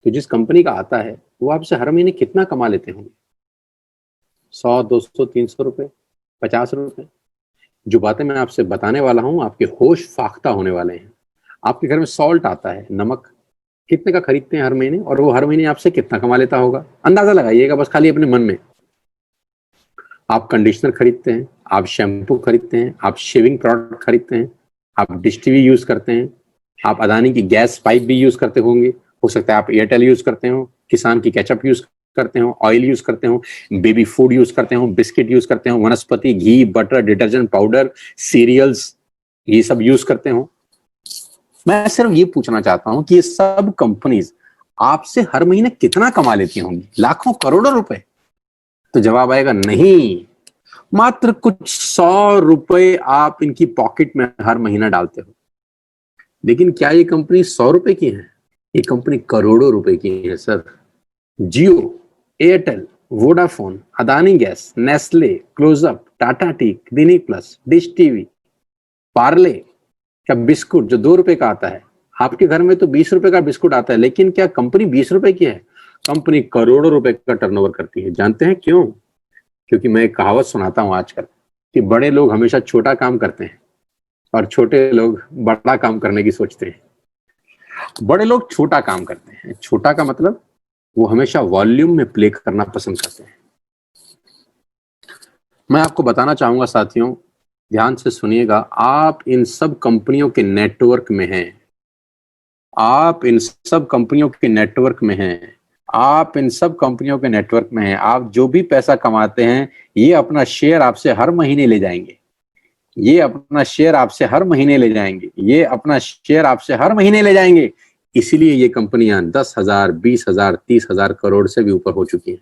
तो जिस कंपनी का आता है वो आपसे हर महीने कितना कमा लेते होंगे? 100, 200, 300 रुपए, 50 रुपए। जो बातें मैं आपसे बताने वाला हूं आपके होश फाख्ता होने वाले हैं। आपके घर में सॉल्ट आता है, नमक, कितने का खरीदते हैं हर महीने, और वो हर महीने आपसे कितना कमा लेता होगा? अंदाजा लगाइएगा बस खाली अपने मन में। आप कंडीशनर खरीदते हैं, आप शैम्पू खरीदते हैं, आप शेविंग प्रोडक्ट खरीदते हैं, आप डिश टीवी यूज करते हैं, आप अदानी की गैस पाइप भी यूज करते होंगे, हो सकता है आप एयरटेल यूज करते हो, किसान की केचप यूज करते हो, ऑयल यूज करते हो, बेबी फूड यूज करते हो, बिस्किट यूज करते हो, वनस्पति घी, बटर, डिटर्जेंट पाउडर, सीरियल्स, ये सब यूज करते हो। मैं सिर्फ ये पूछना चाहता हूं कि ये सब कंपनीज आपसे हर महीने कितना कमा लेती होंगी? लाखों करोड़ों रुपए? तो जवाब आएगा नहीं, मात्र कुछ 100 रुपए आप इनकी पॉकेट में हर महीना डालते हो। लेकिन क्या ये कंपनी 100 रुपए की है? ये कंपनी करोड़ों रुपए की है sir. Jio, Airtel, Vodafone, Adani gas, Nestle, closeup, Tata tea, clinic plus, dish TV, Parle का बिस्कुट जो 2 रुपए का आता है, आपके घर में तो 20 रुपए का बिस्कुट आता है, लेकिन क्या कंपनी 20 रुपए की है? कंपनी करोड़ों रुपए का टर्नओवर करती है। जानते हैं क्यों? क्योंकि मैं एक कहावत सुनाता हूं आजकल कि बड़े लोग हमेशा छोटा काम करते हैं और छोटे लोग बड़ा काम करने की सोचते हैं। बड़े लोग छोटा काम करते हैं, छोटा का मतलब वो हमेशा वॉल्यूम में प्ले करना पसंद करते हैं। मैं आपको बताना चाहूंगा साथियों, ध्यान से सुनिएगा, आप इन सब कंपनियों के नेटवर्क में हैं, आप इन सब कंपनियों के नेटवर्क में हैं, आप इन सब कंपनियों के नेटवर्क में हैं। आप जो भी पैसा कमाते हैं ये अपना शेयर आपसे हर महीने ले जाएंगे, ये अपना शेयर आपसे हर महीने ले जाएंगे, ये अपना शेयर आपसे हर महीने ले जाएंगे। इसीलिए ये कंपनियां 10,000, 20,000, 30,000 करोड़ से भी ऊपर हो चुकी हैं।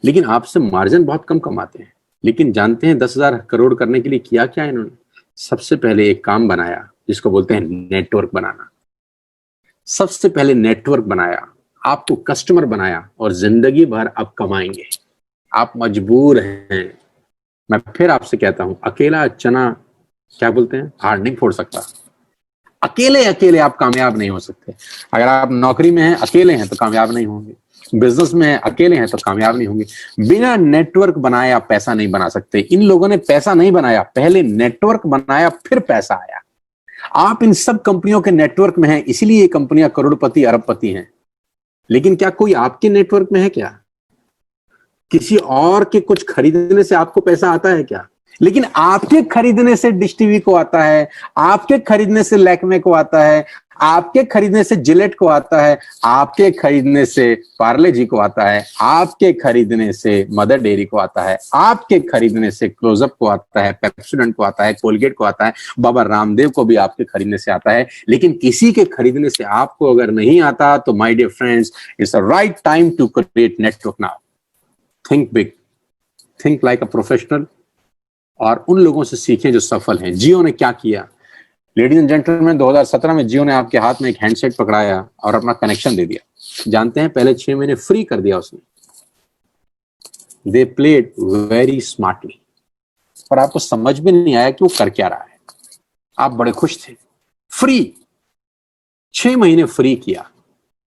लेकिन आपसे मार्जिन बहुत कम कमाते हैं। लेकिन जानते हैं 10,000 करोड़ करने के लिए किया क्या इन्होंने? सबसे पहले एक काम बनाया जिसको बोलते हैं नेटवर्क बनाना। सबसे पहले नेटवर्क बनाया, आपको कस्टमर बनाया, और जिंदगी भर आप कमाएंगे। आप मजबूर हैं। मैं फिर आपसे कहता हूं, अकेला चना क्या बोलते हैं, हार नहीं फोड़ सकता। अकेले अकेले आप कामयाब नहीं हो सकते। अगर आप नौकरी में हैं, अकेले हैं तो कामयाब नहीं होंगे। बिजनेस में हैं, अकेले हैं तो कामयाब नहीं होंगे। बिना नेटवर्क बनाए आप पैसा नहीं बना सकते। इन लोगों ने पैसा नहीं बनाया, पहले नेटवर्क बनाया, फिर पैसा आया। आप इन सब कंपनियों के नेटवर्क में हैं, इसलिए ये कंपनियां करोड़पति अरबपति हैं। लेकिन क्या कोई आपके नेटवर्क में है क्या? किसी और के कुछ खरीदने से आपको पैसा आता है क्या? लेकिन आपके खरीदने से डिश टीवी को आता है, आपके खरीदने से लैक्मे को आता है, आपके खरीदने से जिलेट को आता है, आपके खरीदने से पार्ले जी को आता है, आपके खरीदने से मदर डेयरी को आता है, आपके खरीदने से क्लोजअप को आता है, पेप्सोडेंट को आता है, कोलगेट को आता है, बाबा रामदेव को भी आपके खरीदने से आता है। लेकिन किसी के खरीदने से आपको अगर नहीं आता तो my dear friends, it's a right time to create network now. Think big, think like a professional, और उन लोगों से सीखें जो सफल हैं। जियो ने क्या किया? लेडीज एंड जेंटलमैन, 2017 में जियो ने आपके हाथ में एक हैंडसेट पकड़ाया और अपना कनेक्शन दे दिया। जानते हैं, पहले 6 महीने फ्री कर दिया उसने। दे प्लेड वेरी स्मार्टली, पर आपको समझ में नहीं आया कि वो कर क्या रहा है। आप बड़े खुश थे। फ्री, 6 महीने फ्री किया।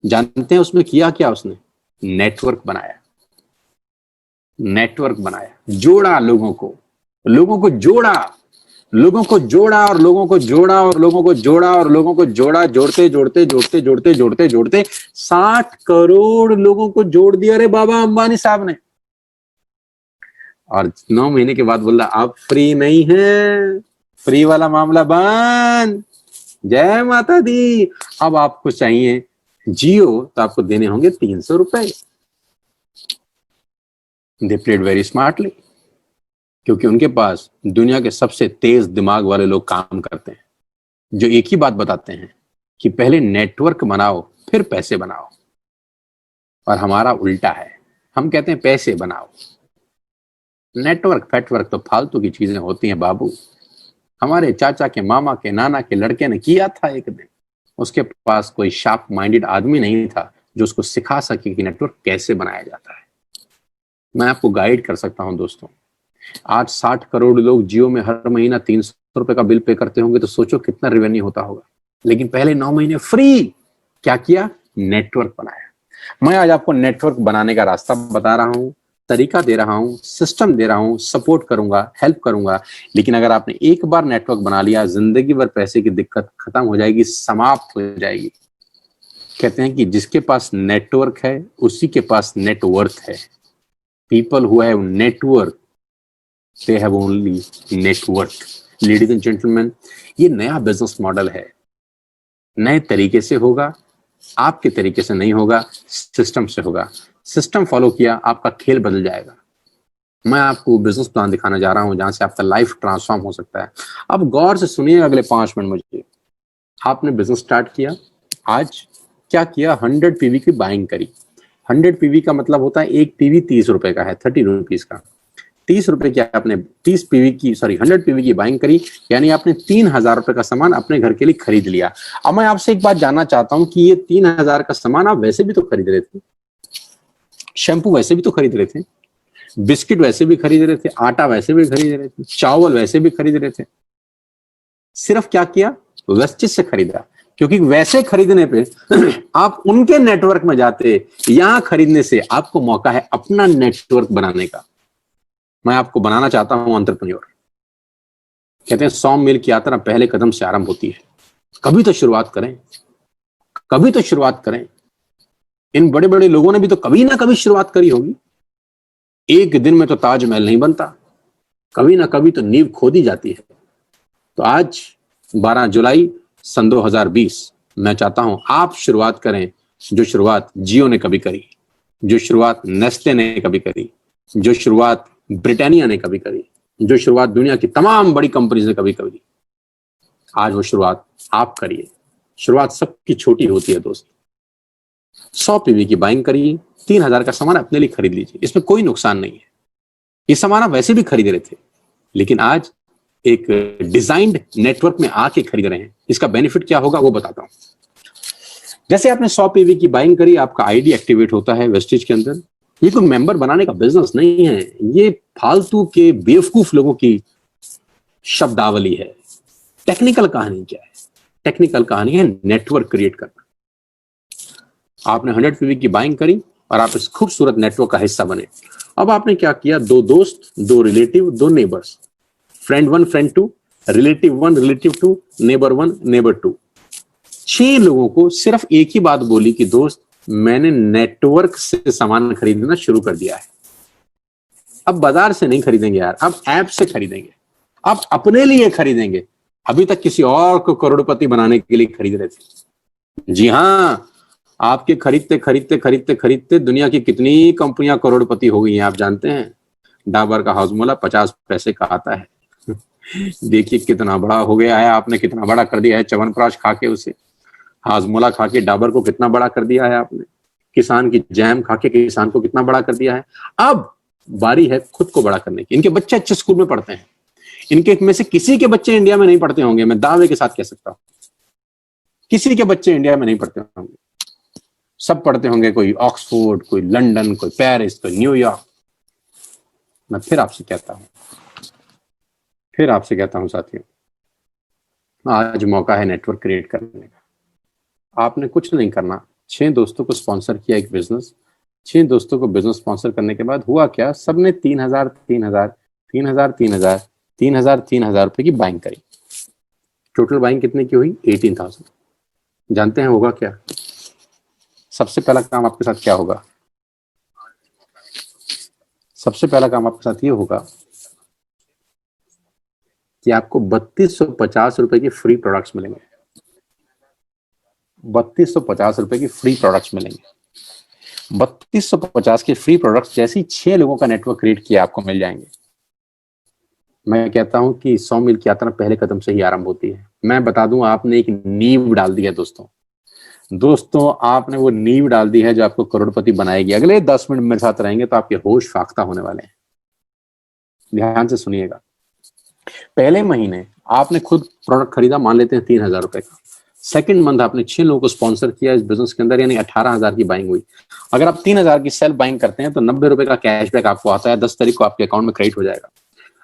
जानते हैं उसमें किया क्या? उसने नेटवर्क बनाया। नेटवर्क बनाया, जोड़ा लोगों को जोड़ा, लोगों को जोड़ा, और लोगों को जोड़ा, और लोगों को जोड़ा, और लोगों को जोड़ा। जोड़ते जोड़ते जोड़ते जोड़ते जोड़ते जोड़ते 60 करोड़ लोगों को जोड़ दिया रे बाबा अंबानी साहब ने। और 9 महीने के बाद बोला आप फ्री नहीं हैं, फ्री वाला मामला बंद। जय माता दी। अब आपको चाहिए जियो तो आपको देने होंगे 300 रुपए। दे प्लेड वेरी स्मार्टली, क्योंकि उनके पास दुनिया के सबसे तेज दिमाग वाले लोग काम करते हैं, जो एक ही बात बताते हैं कि पहले नेटवर्क बनाओ फिर पैसे बनाओ। और हमारा उल्टा है, हम कहते हैं पैसे बनाओ। नेटवर्क फेटवर्क तो फालतू की चीजें होती हैं बाबू। हमारे चाचा के, मामा के, नाना के लड़के ने किया था एक दिन। उसके पास कोई शार्प माइंडेड आदमी नहीं था जो उसको सिखा सके कि नेटवर्क कैसे बनाया जाता है। मैं आपको गाइड कर सकता हूं दोस्तों। आज 60 करोड़ लोग जियो में हर महीना 300 रुपए का बिल पे करते होंगे, तो सोचो कितना रेवेन्यू होता होगा। लेकिन पहले 9 महीने फ्री। क्या किया? नेटवर्क बनाया। मैं आज आपको नेटवर्क बनाने का रास्ता बता रहा हूं, तरीका दे रहा हूं, सिस्टम दे रहा हूं, सपोर्ट करूंगा, हेल्प करूंगा। लेकिन अगर आपने एक बार नेटवर्क बना लिया, जिंदगी भर पैसे की दिक्कत खत्म हो जाएगी, समाप्त हो जाएगी। कहते हैं कि जिसके पास नेटवर्क है उसी के पास नेटवर्थ है। People who have network, they have only network. Ladies and gentlemen, ये नया बिजनेस मॉडल है, नए तरीके से होगा, आपके तरीके से नहीं होगा, सिस्टम से होगा। सिस्टम फॉलो किया, आपका खेल बदल जाएगा। मैं आपको बिजनेस प्लान दिखाना जा रहा हूं जहां से आपका लाइफ ट्रांसफॉर्म हो सकता है। अब गौर से सुनिए अगले 5 मिनट मुझे। आपने बिजनेस स्टार्ट किया, आज क्या किया? 100 पीवी की बाइंग करी। 100 पीवी का मतलब होता है एक पीवी 30 रुपए का है, 30 रुपीज का। 30 रुपए की आपने 30 पीवी की 100 पीवी की बाइंग करी, यानी आपने 3,000 रुपए का सामान अपने घर के लिए खरीद लिया। अब मैं आपसे एक बात जानना चाहता हूं कि ये 3,000 का सामान आप वैसे भी तो खरीद रहे थे, शैम्पू वैसे भी तो खरीद रहे थे, बिस्किट वैसे भी खरीद रहे थे, आटा वैसे भी खरीद रहे थे, चावल वैसे भी खरीद रहे थे। सिर्फ क्या किया? वेस्टेज से खरीदा। क्योंकि वैसे खरीदने पे आप उनके नेटवर्क में जाते, यहां खरीदने से आपको मौका है अपना नेटवर्क बनाने का। मैं आपको बनाना चाहता हूं एंटरप्रेन्योर। कहते हैं 100 मील की यात्रा पहले कदम से आरंभ होती है। कभी तो शुरुआत करें, कभी तो शुरुआत करें। इन बड़े बड़े लोगों ने भी तो कभी ना कभी शुरुआत करी होगी। एक दिन में तो ताजमहल नहीं बनता, कभी ना कभी तो नींव खोदी जाती है। तो आज 12 जुलाई सन 2020 मैं चाहता हूं आप शुरुआत करें, जो शुरुआत जियो ने कभी करी, जो शुरुआत नेस्ले ने कभी करी, जो शुरुआत ब्रिटानिया ने कभी करी, जो शुरुआत दुनिया की तमाम बड़ी कंपनीज ने कभी करी। आज वो शुरुआत आप करिए। शुरुआत सबकी छोटी होती है दोस्त। 100 पीवी की बाइंग करिए, 3,000 का सामान अपने लिए खरीद लीजिए, इसमें कोई नुकसान नहीं है। ये सामान आप वैसे भी खरीद रहे थे, लेकिन आज एक डिजाइंड नेटवर्क में आके खरीद रहे हैं। इसका बेनिफिट क्या होगा वो बताता हूं। जैसे आपने 100 पीवी की बाइंग करी, आपका आईडी एक्टिवेट होता है वेस्टेज के अंदर। ये कोई मेंबर बनाने का बिजनेस नहीं है, ये फालतू के बेवकूफ लोगों की शब्दावली है। टेक्निकल कहानी क्या है? टेक्निकल कहानी है नेटवर्क क्रिएट करना। आपने 100 पीवी की बाइंग करी और आप इस खूबसूरत नेटवर्क का हिस्सा बने। अब आपने क्या किया, 2 दोस्त, 2 relative, 2 neighbours, friend 1, friend 2, relative 1, relative 2, neighbour 1, neighbour 2, 6 लोगों को सिर्फ एक ही बात बोली कि दोस्त, मैंने नेटवर्क से सामान खरीदना शुरू कर दिया है। अब बाजार से नहीं खरीदेंगे यार, अब ऐप से खरीदेंगे, अब अपने लिए खरीदेंगे। अभी तक किसी और को करोड़पति बनाने के लिए खरीद रहे थे। जी हां, आपके खरीदते खरीदते खरीदते खरीदते दुनिया की कितनी कंपनियां करोड़पति हो गई हैं आप जानते हैं? डाबर का हाउसमोला 50 पैसे का आता है। देखिए कितना बड़ा हो गया है, आपने कितना बड़ा कर दिया है च्यवनप्राश खा के उसे। हाजमोला खा के डाबर को कितना बड़ा कर दिया है आपने। किसान की जैम खा के किसान को कितना बड़ा कर दिया है। अब बारी है खुद को बड़ा करने की। इनके बच्चे अच्छे स्कूल में पढ़ते हैं, इनके में से किसी के बच्चे इंडिया में नहीं पढ़ते होंगे, मैं दावे के साथ कह सकता हूं, किसी के बच्चे इंडिया में नहीं पढ़ते होंगे। सब पढ़ते होंगे, कोई ऑक्सफोर्ड, कोई लंदन, कोई पेरिस, कोई न्यूयॉर्क। मैं फिर आपसे कहता हूं साथियों, आज मौका है नेटवर्क क्रिएट करने का। आपने कुछ नहीं करना, 6 दोस्तों को स्पॉन्सर किया एक बिजनेस। 6 दोस्तों को बिजनेस स्पॉन्सर करने के बाद हुआ क्या, सबने 3,000 रुपए की बाइंग करी। टोटल बाइंग कितने की हुई? 18,000। जानते हैं होगा क्या? सबसे पहला काम आपके साथ क्या होगा? सबसे पहला काम आपके साथ ये होगा कि आपको 3250 रुपए के फ्री प्रोडक्ट्स मिलेंगे। 3250 रुपए की फ्री प्रोडक्ट्स मिलेंगे। 3250 के फ्री प्रोडक्ट्स जैसे ही 6 लोगों का नेटवर्क क्रिएट किया आपको मिल जाएंगे। मैं कहता हूं कि 100 मील की यात्रा पहले कदम से ही आरंभ होती है। मैं बता दूं, आपने एक नींव डाल दी है दोस्तों, आपने वो नींव डाल दी है जो आपको करोड़पति बनाएगी। अगले 10 मिनट मेरे साथ रहेंगे तो आपके होश फाख्ता होने वाले हैं। ध्यान से सुनिएगा। पहले महीने आपने खुद प्रोडक्ट खरीदा, मान लेते हैं 3,000 रुपए का। सेकंड मंथ आपने 6 लोगों को स्पॉन्सर किया इस बिजनेस के अंदर, यानी 18,000 की बाइंग हुई। अगर आप 3,000 की सेल्फ बाइंग करते हैं तो 90 रुपए का कैशबैक आपको आता है, 10 तारीख को आपके अकाउंट में क्रेडिट हो जाएगा।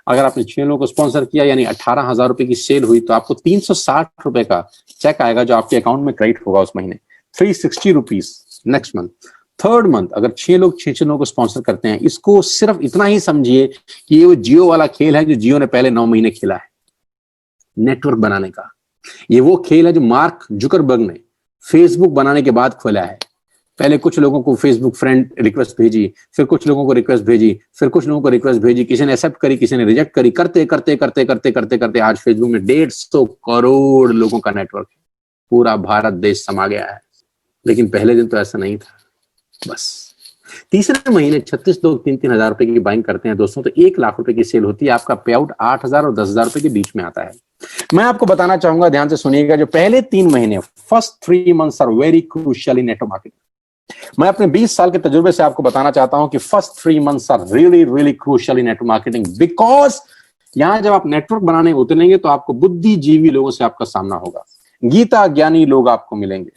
अगर आपने 6 लोगों को स्पॉन्सर किया यानी 18,000 रुपए की सेल हुई तो आपको 360 रुपए का चेक आएगा जो आपके अकाउंट में क्रेडिट होगा उस महीने। 360 rupees next month. Third month अगर 6 लोगों को स्पॉन्सर करते हैं, इसको सिर्फ इतना ही समझिए कि ये वो जियो वाला खेल है जो जियो ने पहले 9 महीने खेला है, नेटवर्क बनाने का। ये वो खेल है जो मार्क जुकरबर्ग ने फेसबुक बनाने के बाद खोला है। पहले कुछ लोगों को फेसबुक फ्रेंड रिक्वेस्ट भेजी, फिर कुछ लोगों को रिक्वेस्ट भेजी, फिर कुछ लोगों को रिक्वेस्ट भेजी, किसी ने एक्सेप्ट करी, किसी ने रिजेक्ट करी, करते करते करते करते करते करते आज फेसबुक में 150 करोड़ लोगों का नेटवर्क है। पूरा भारत देश समा गया है। लेकिन पहले दिन तो ऐसा नहीं था। बस तीसरे महीने 36 लोग 3-3 हजार रुपए की बाइंग करते हैं दोस्तों, तो 1 लाख रुपए की सेल होती है। आपका पे आउट 8,000 और 10,000 रुपए के बीच में आता है। मैं आपको बताना चाहूंगा, ध्यान से सुनिएगा, जो पहले 3 महीने, first 3 months are very crucial in network marketing. मैं अपने 20 साल के तजुर्बे से आपको बताना चाहता हूं कि first 3 months are really really crucial in network marketing, because यहां जब आप नेटवर्क बनाने उतरेंगे तो आपको बुद्धिजीवी लोगों से आपका सामना होगा, गीता ज्ञानी लोग आपको मिलेंगे।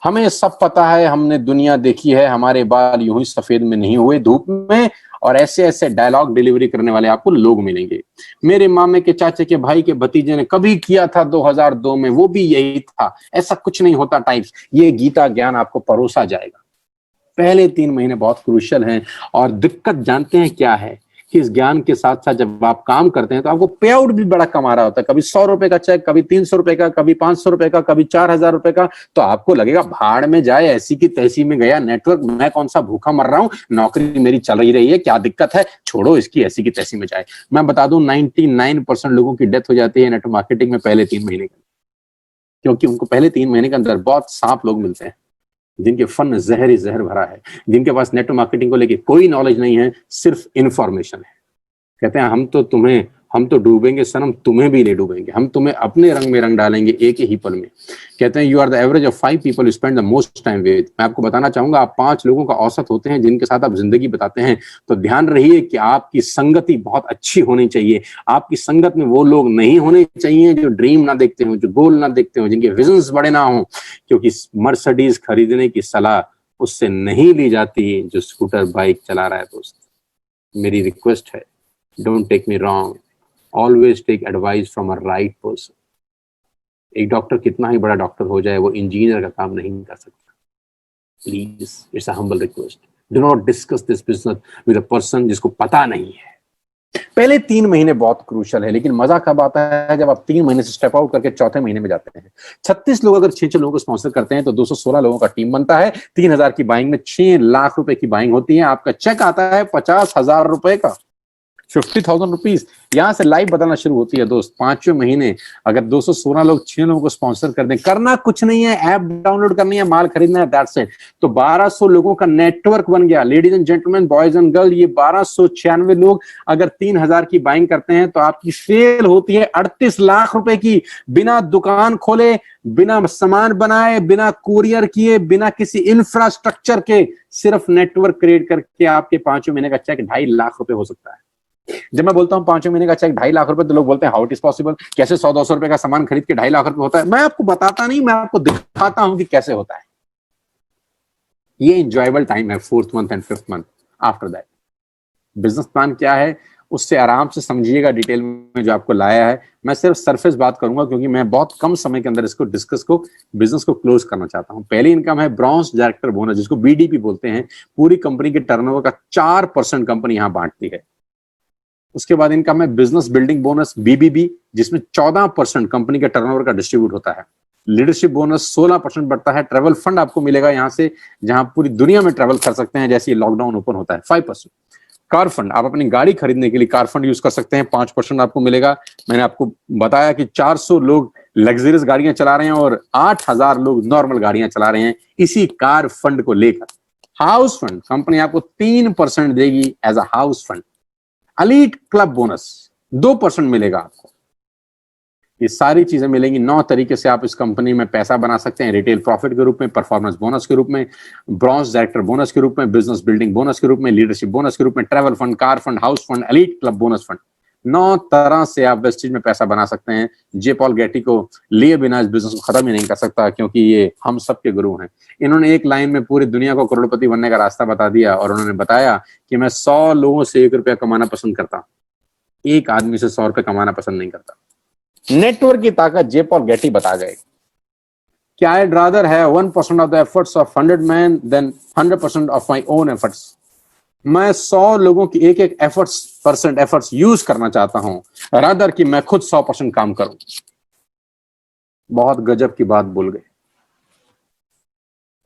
हमें सब पता है, हमने दुनिया देखी है, हमारे बाल यूं ही सफेद में नहीं हुए धूप में, और ऐसे ऐसे डायलॉग डिलीवरी करने वाले आपको लोग मिलेंगे। मेरे मामे के चाचे के भाई के भतीजे ने कभी किया था 2002 में, वो भी यही था, ऐसा कुछ नहीं होता टाइप्स। ये गीता ज्ञान आपको परोसा जाएगा। पहले 3 महीने बहुत क्रूशियल हैं, और दिक्कत जानते हैं क्या है कि इस ज्ञान के साथ साथ जब आप काम करते हैं तो आपको पे आउट भी बड़ा कम आ रहा होता है। कभी 100 रुपए का चेक, कभी 300 रुपए का, कभी 500 रुपए का, कभी 4,000 रुपए का। तो आपको लगेगा भाड़ में जाए, ऐसी की तैसी में गया नेटवर्क, मैं कौन सा भूखा मर रहा हूं, नौकरी मेरी चल ही रही है, क्या दिक्कत है, छोड़ो इसकी, ऐसी की तैसी में जाए। मैं बता दूं 99% लोगों की डेथ हो जाती है नेटवर्क मार्केटिंग में पहले 3 महीने के, क्योंकि उनको पहले 3 महीने के अंदर बहुत सांप लोग मिलते हैं जिनके फन जहर ही जहर भरा है, जिनके पास नेटवर्क मार्केटिंग को लेके कोई नॉलेज नहीं है, सिर्फ इंफॉर्मेशन है। कहते हैं हम तो तुम्हें हम तो डूबेंगे सनम, तुम्हें भी ले डूबेंगे, हम तुम्हें अपने रंग में रंग डालेंगे एक ही पल में। कहते हैं you are the average of 5 people you spend the most time with. मैं आपको बताना चाहूंगा, आप 5 लोगों का औसत होते हैं जिनके साथ आप जिंदगी बिताते हैं। तो ध्यान रहिए कि आपकी संगति बहुत अच्छी होनी चाहिए। आपकी संगत में वो लोग नहीं होने चाहिए जो ड्रीम ना देखते हो, जो गोल ना देखते हो, जिनके विजन्स बड़े ना हो, क्योंकि मर्सिडीज खरीदने की सलाह उससे नहीं ली जाती जो स्कूटर बाइक चला रहा है। दोस्त, मेरी रिक्वेस्ट है, don't take me wrong, always take advice from a right person. एक डॉक्टर कितना ही बड़ा डॉक्टर हो जाए, वो इंजीनियर का काम नहीं कर सकता। Please, it's a humble request, do not discuss this business with a person जिसको पता नहीं है। पहले 3 महीने बहुत क्रूशल है, लेकिन मजा कब आता है जब आप 3 महीने से स्टेप आउट करके चौथे महीने में जाते हैं। 36 लोग अगर 6 लोगों को स्पॉन्सर करते हैं तो 216 लोगों का टीम बनता है। 3,000 की बाइंग में 6 लाख रुपए की बाइंग होती है। आपका चेक आता है 50,000 रुपए का, 50,000 रुपीज। यहां से लाइफ बदलना शुरू होती है दोस्त। 5वें महीने अगर 216 लोग 6 लोगों को स्पॉन्सर कर दें, करना कुछ नहीं है, ऐप डाउनलोड करनी है, माल खरीदना है, दैट्स इट। तो 1200 लोगों का नेटवर्क बन गया। Ladies and gentleman, boys and girl, ये 1296 लोग अगर 3,000 की बाइंग करते हैं तो आपकी सेल होती है 38 लाख रुपए की। बिना दुकान खोले, बिना सामान बनाए, बिना कुरियर किए, बिना किसी इंफ्रास्ट्रक्चर के, सिर्फ नेटवर्क क्रिएट करके आपके 5वें महीने का चेक 2.5 लाख रुपए हो सकता है। जब मैं बोलता हूं 5वें महीने का चेक 2.5 लाख रुपए, तो लोग बोलते हैं हाउ इट इज पॉसिबल, कैसे 100-200 रुपए का सामान खरीद के 2.5 लाख रुपए होता है। मैं आपको बताता नहीं, मैं आपको दिखाता हूं कि कैसे होता है। ये इंजॉयबल टाइम है, 4th month and 5th month. After that business plan क्या है उससे आराम से समझिएगा डिटेल में जो आपको लाया है। मैं सिर्फ सरफेस बात करूंगा क्योंकि मैं बहुत कम समय के अंदर इसको बिजनेस को क्लोज करना चाहता हूं। पहली इनकम है ब्रॉन्ज डायरेक्टर बोनस, जिसको बीडीपी बोलते हैं। पूरी कंपनी के टर्नओवर का 4% कंपनी यहां बांटती है। उसके बाद इनकम है बिजनेस बिल्डिंग बोनस, बीबीबी, जिसमें 14% कंपनी के टर्नओवर का डिस्ट्रीब्यूट होता है। लीडरशिप बोनस 16% बढ़ता है। ट्रैवल फंड आपको मिलेगा यहां से, जहां पूरी दुनिया में ट्रैवल कर सकते हैं जैसे लॉकडाउन ओपन होता है, 5%। कार फंड, आप अपनी गाड़ी खरीदने के लिए कार फंड यूज कर सकते हैं, 5% आपको मिलेगा। मैंने आपको बताया कि 400 लोग लग्जरियस गाड़ियां चला रहे हैं और 8,000 लोग नॉर्मल गाड़ियां चला रहे हैं इसी कार फंड को लेकर। हाउस फंड, कंपनी आपको 3% देगी as a house fund. Elite club bonus 2% मिलेगा आपको। ये सारी चीजें मिलेंगी। 9 तरीके से आप इस कंपनी में पैसा बना सकते हैं, रिटेल प्रॉफिट के रूप में, परफॉर्मेंस बोनस के रूप में, ब्रॉन्ज डायरेक्टर बोनस के रूप में, बिजनेस बिल्डिंग बोनस के रूप में, लीडरशिप बोनस के रूप में, travel fund, car fund, house fund, elite club bonus fund. 9 तरह से आप वेस्टेज में पैसा बना सकते हैं। जे पॉल गेटी को लिए बिना इस बिजनेस को खत्म ही नहीं कर सकता, क्योंकि ये हम सबके गुरु हैं। इन्होंने एक लाइन में पूरी दुनिया को करोड़पति बनने का रास्ता बता दिया और उन्होंने बताया कि मैं 100 लोगों से 1 रुपया कमाना पसंद करता हूं, एक आदमी से 100 रुपये कमाना पसंद नहीं करता। नेटवर्क की ताकत जे पॉल गेटी बता गए कि I'd rather have 1% of the efforts of 100 men than 100% of my own efforts। मैं 100 लोगों की एक एफर्ट्स यूज करना चाहता हूं, रादर कि मैं खुद 100% काम करूं। बहुत गजब की बात बोल गए।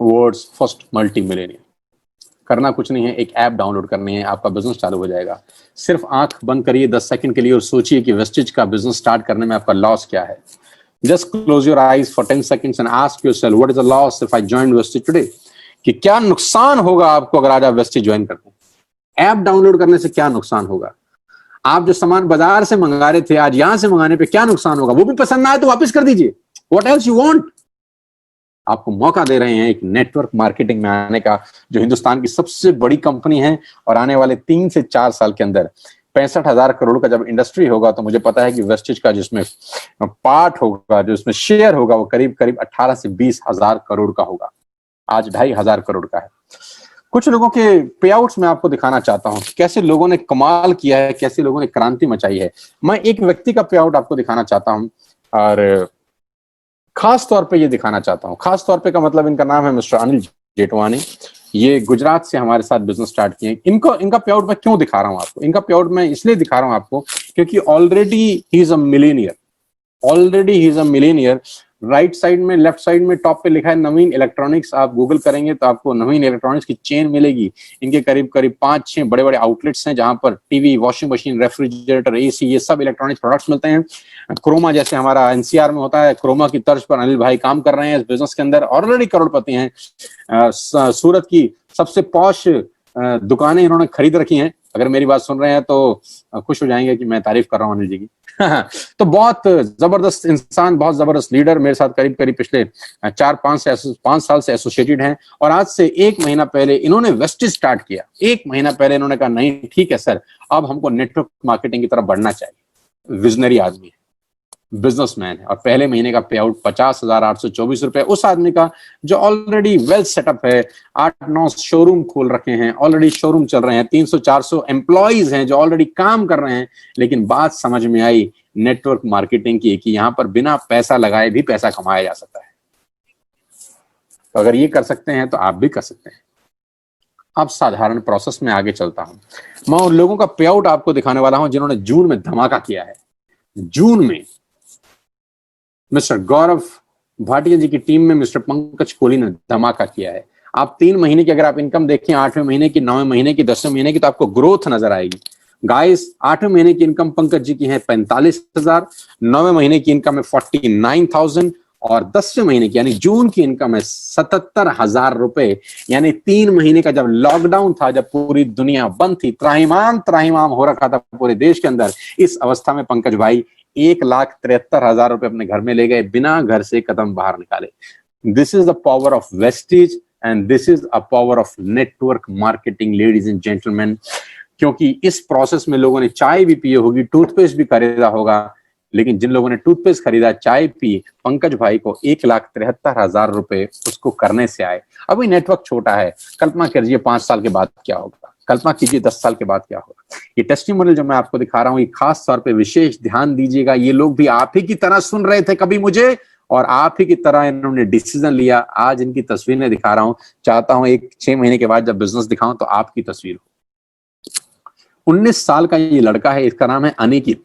Words first multi millionaire. करना कुछ नहीं है, एक ऐप डाउनलोड करनी है, आपका बिजनेस चालू हो जाएगा। सिर्फ आंख बंद करिए 10 सेकंड के लिए और सोचिए कि वेस्टेज का बिजनेस स्टार्ट करने में आपका लॉस क्या है। Just close your eyes for 10 seconds and ask yourself what is the loss if I join wastage today. कि क्या नुकसान होगा आपको अगर आज आप वेस्टेज ज्वाइन करते हैं। ऐप डाउनलोड करने से क्या नुकसान होगा। आप जो सामान बाजार से मंगा रहे थे आज यहां से मंगाने पे क्या नुकसान होगा। वो भी पसंद ना आए तो वापस कर दीजिए। What else you want. आपको मौका दे रहे हैं एक नेटवर्क मार्केटिंग में आने का, जो हिंदुस्तान की सबसे बड़ी कंपनी है। और आने वाले 3 से 4 साल के अंदर 65,000 करोड़ का जब इंडस्ट्री होगा तो मुझे पता है कि वेस्टेज का जिसमें पार्ट होगा, जो इसमें शेयर होगा, वो करीब करीब 18 से 20,000 करोड़ का होगा। आज 2,500 करोड़ का है। कुछ लोगों के पे आउट्स में आपको दिखाना चाहता हूं, कैसे लोगों ने कमाल किया है, कैसे लोगों ने क्रांति मचाई है। मैं एक व्यक्ति का पे आउट आपको दिखाना चाहता हूं और खास तौर पे ये दिखाना चाहता हूं। खास तौर पे का मतलब इनका नाम है मिस्टर अनिल जेठवानी। ये गुजरात से हमारे साथ बिजनेस स्टार्ट किए। इनका पे आउट मैं क्यों दिखा रहा हूं आपको। इनका पे आउट मैं इसलिए दिखा रहा हूं आपको क्योंकि already he is a millionaire. Right side में, लेफ्ट साइड में टॉप पे लिखा है नवीन इलेक्ट्रॉनिक्स। आप गूगल करेंगे तो आपको नवीन इलेक्ट्रॉनिक्स की चेन मिलेगी। इनके करीब करीब 5-6 बड़े बड़े आउटलेट्स हैं जहां पर TV, washing machine, refrigerator, AC, ये सब इलेक्ट्रॉनिक्स प्रोडक्ट्स मिलते हैं। क्रोमा जैसे हमारा एनसीआर में होता है, क्रोमा की तर्ज पर अनिल भाई काम कर रहे हैं इस बिजनेस के अंदर, ऑलरेडी करोड़पति हैं। सूरत की सबसे पॉश दुकानें इन्होंने खरीद रखी हैं अगर मेरी बात सुन रहे हैं तो खुश हो जाएंगे कि मैं तारीफ कर रहा हूँ अनिल जी की। तो बहुत जबरदस्त इंसान, बहुत जबरदस्त लीडर, मेरे साथ करीब करीब पिछले 4-5 साल से एसोसिएटेड हैं। और आज से 1 महीना पहले इन्होंने वेस्टेज स्टार्ट किया। 1 महीना पहले इन्होंने कहा नहीं ठीक है सर, अब हमको नेटवर्क मार्केटिंग की तरफ बढ़ना चाहिए। विजनरी आदमी है, बिजनेसमैन है, और पहले महीने का पे आउट 50,824 रुपए उस आदमी का जो ऑलरेडी वेल सेटअप है, 8-9 शोरूम खोल रखे हैं, ऑलरेडी शोरूम चल रहे हैं, 300-400 एम्प्लॉइज हैं जो ऑलरेडी काम कर रहे हैं। लेकिन बात समझ में आई नेटवर्क मार्केटिंग की कि यहां पर बिना पैसा लगाए भी पैसा कमाया जा सकता है। तो अगर ये कर सकते हैं तो आप भी कर सकते हैं। अब साधारण प्रोसेस में आगे चलता हूं। मैं उन लोगों का पे आउट आपको दिखाने वाला हूं जिन्होंने जून में धमाका किया है। जून में मिस्टर गौरव भाटिया जी की टीम में मिस्टर पंकज कोहली ने धमाका किया है। आप 3 महीने की अगर आप इनकम देखें, 8वें महीने की, 9वें महीने की, 10वें महीने की, तो आपको ग्रोथ नजर आएगी। गाइस, 8वें महीने की इनकम पंकज जी की है 45,000, 9वें महीने की इनकम है 49,000 और 10वें महीने की यानी जून की इनकम है 77,000 रुपए। यानी 3 महीने का जब लॉकडाउन था, जब पूरी दुनिया बंद थी, त्राहिमाम त्राहिमाम हो रखा था पूरे देश के अंदर, इस अवस्था में पंकज भाई 1,73,000 रुपए अपने घर में ले गए बिना घर से कदम बाहर निकाले। This is the power of wastage and this is a power of network marketing, ladies and gentleman. क्योंकि इस प्रोसेस में लोगों ने चाय भी पी होगी, टूथपेस्ट भी खरीदा होगा, लेकिन जिन लोगों ने टूथपेस्ट खरीदा, चाय पी, पंकज भाई को 1,73,000 रुपए उसको करने से आए। अभी नेटवर्क छोटा है, कल्पना कीजिए 5 साल के बाद क्या होगा, कल्पना कीजिए 10 साल के बाद क्या होगा। ये टेस्टिमोनियल जो मैं आपको दिखा रहा हूं, ये खास तौर पे विशेष ध्यान दीजिएगा। ये लोग भी आप ही की तरह सुन रहे थे कभी मुझे, और आप ही की तरह इन्होंने डिसीजन लिया। आज इनकी तस्वीरें दिखा रहा हूं, चाहता हूं एक 6 महीने के बाद जब बिजनेस दिखाऊं तो आपकी तस्वीर हो। 19 साल का ये लड़का है, इसका नाम है Aniket.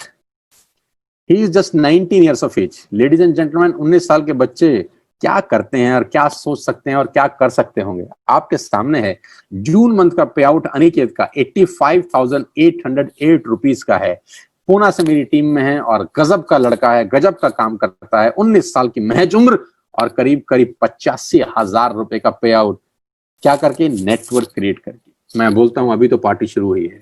He is just 19 years of age. Ladies and gentleman, 19 साल के बच्चे क्या करते हैं और क्या सोच सकते हैं और क्या कर सकते होंगे, आपके सामने है। जून मंथ का पे आउट अनिकेत का 85,808 रुपीज का है। पूना से मेरी टीम में है और गजब का लड़का है, गजब का काम करता है। 19 साल की महज उम्र और करीब करीब 85,000 रुपए का पे आउट। क्या करके? नेटवर्क क्रिएट करके। मैं बोलता हूं अभी तो पार्टी शुरू हुई है।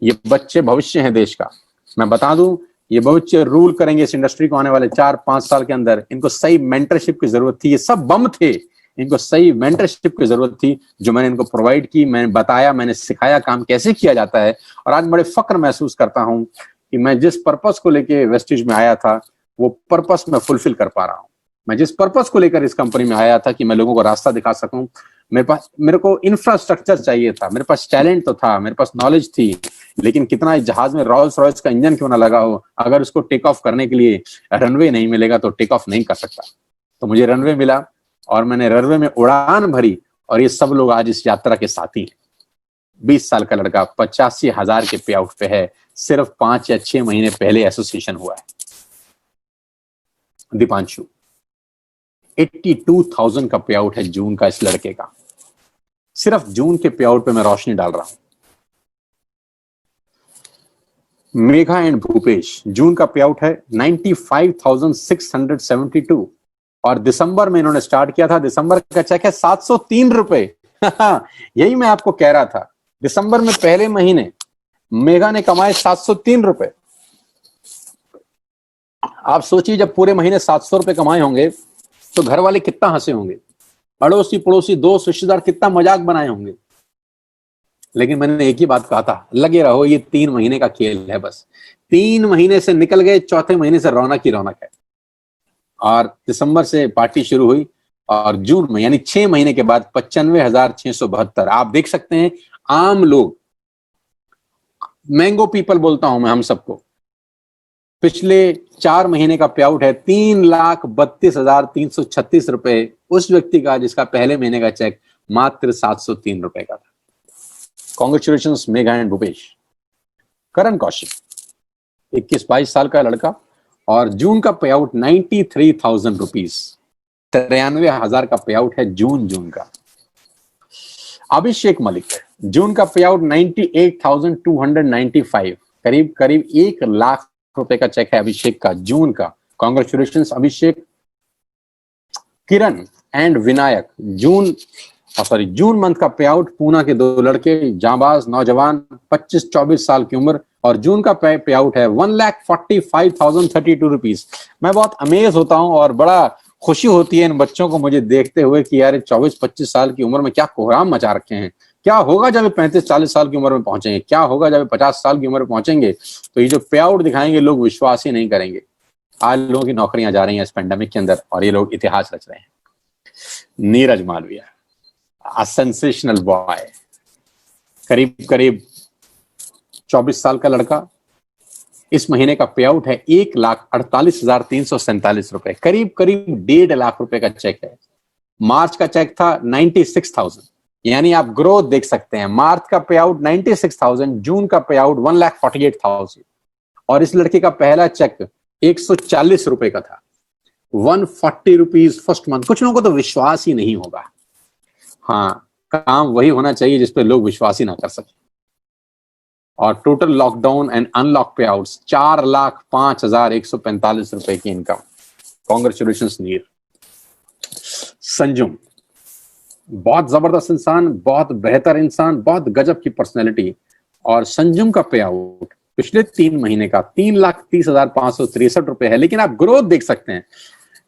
ये बच्चे भविष्य हैं देश का। मैं बता दूं, ये बच्चे रूल करेंगे इस इंडस्ट्री को आने वाले 4-5 साल के अंदर। इनको सही मेंटरशिप की जरूरत थी। ये सब बम थे, इनको सही मेंटरशिप की जरूरत थी जो मैंने इनको प्रोवाइड की, मैंने बताया, मैंने सिखाया काम कैसे किया जाता है। और आज बड़े फक्र महसूस करता हूं कि मैं जिस पर्पस को लेके वेस्टेज में आया था वो पर्पस मैं फुलफिल कर पा रहा हूं। मैं जिस पर्पस को लेकर इस कंपनी में आया था कि मैं लोगों को रास्ता दिखा सकूं, मेरे को इंफ्रास्ट्रक्चर चाहिए था, मेरे पास टैलेंट तो था, मेरे पास नॉलेज थी, लेकिन कितना इस जहाज में रॉल्स रॉयस का इंजन क्यों ना लगा हो, अगर उसको टेक ऑफ करने के लिए रनवे नहीं मिलेगा तो टेक ऑफ नहीं कर सकता। तो मुझे रनवे मिला और मैंने रनवे में उड़ान भरी और ये सब लोग आज इस यात्रा के साथी हैं। 20 साल का लड़का 85,000 के पे आउट पे है। सिर्फ 5 या 6 महीने पहले एसोसिएशन हुआ है। दीपांशु 82,000 का पे आउट है जून का इस लड़के का। सिर्फ जून के पे आउट पे मैं रोशनी डाल रहा हूं। मेघा एंड भूपेश, जून का पे आउट है 95,672 और दिसंबर में इन्होंने स्टार्ट किया था। दिसंबर का चेक है 703 रुपए। यही मैं आपको कह रहा था, दिसंबर में पहले महीने मेघा ने कमाए 703 रुपए। आप सोचिए जब पूरे महीने 700 रुपए कमाए होंगे तो घर वाले कितना हंसे होंगे, अड़ोसी पड़ोसी दोस्त रिश्तेदार कितना मजाक बनाए होंगे। लेकिन मैंने एक ही बात कहा था, लगे रहो, ये 3 महीने का खेल है बस। 3 महीने से निकल गए, चौथे महीने से रौनक ही रौनक है। और दिसंबर से पार्टी शुरू हुई और जून में यानी 6 महीने के बाद 95,672। आप देख सकते हैं, आम लोग, मैंगो पीपल बोलता हूं मैं हम सबको, पिछले 4 महीने का पे आउट है 3,32,336 रुपए उस व्यक्ति का जिसका पहले महीने का चेक मात्र 703 रुपए का था। Congratulations Megha and Bhupesh. करण कौशिक 21-22 साल का लड़का और जून का पे आउट 93,000 रुपीज। 93,000 का पे आउट है जून का। अभिषेक मलिक, जून का पे आउट 98,295, करीब करीब 1 लाख रुपए का चेक है अभिषेक का जून का। Congratulations Abhishek. Kiran and Vinayak, June sorry June month का पे आउट पूना के 2 लड़के जांबाज नौजवान 25-24 साल की उम्र, और जून का पे आउट है 1,45,032 रुपीज। मैं बहुत अमेज होता हूं और बड़ा खुशी होती है इन बच्चों को मुझे देखते हुए कि यार 24-25 साल की उम्र में क्या कोहराम मचा रखे हैं। क्या होगा जब 35-40 साल की उम्र में पहुंचेंगे, क्या होगा जब 50 साल की उम्र में पहुंचेंगे, तो ये जो पे आउट दिखाएंगे लोग विश्वास ही नहीं करेंगे। आज लोगों की नौकरियां जा रही हैं इस पेंडेमिक के अंदर और ये लोग इतिहास रच रहे हैं। Neeraj Malviya, a sensational boy, करीब करीब 24 साल का लड़का। इस महीने का पे आउट है 1,48,347 रुपए, करीब करीब 1.5 लाख रुपए का चेक है। मार्च का चेक था 96,000, यानी आप ग्रोथ देख सकते हैं। मार्च का पे आउट 96,000, जून का पे आउट 1,48,000, और इस लड़के का पहला चेक 140 रुपए का था। 140 रुपीज फर्स्ट मंथ। कुछ लोगों को तो विश्वास ही नहीं होगा। हाँ, काम वही होना चाहिए जिसपे लोग विश्वास ही ना कर सके। और टोटल लॉकडाउन एंड अनलॉक पे आउट्स 4,05,145 रुपए की इनकम। कॉन्ग्रेचुलेशंस नीर। संजुम, बहुत जबरदस्त इंसान, बहुत बेहतर इंसान, बहुत गजब की पर्सनैलिटी। और संजुम का पे आउट पिछले 3 महीने का 3,30,563 रुपए है। लेकिन आप ग्रोथ देख सकते हैं।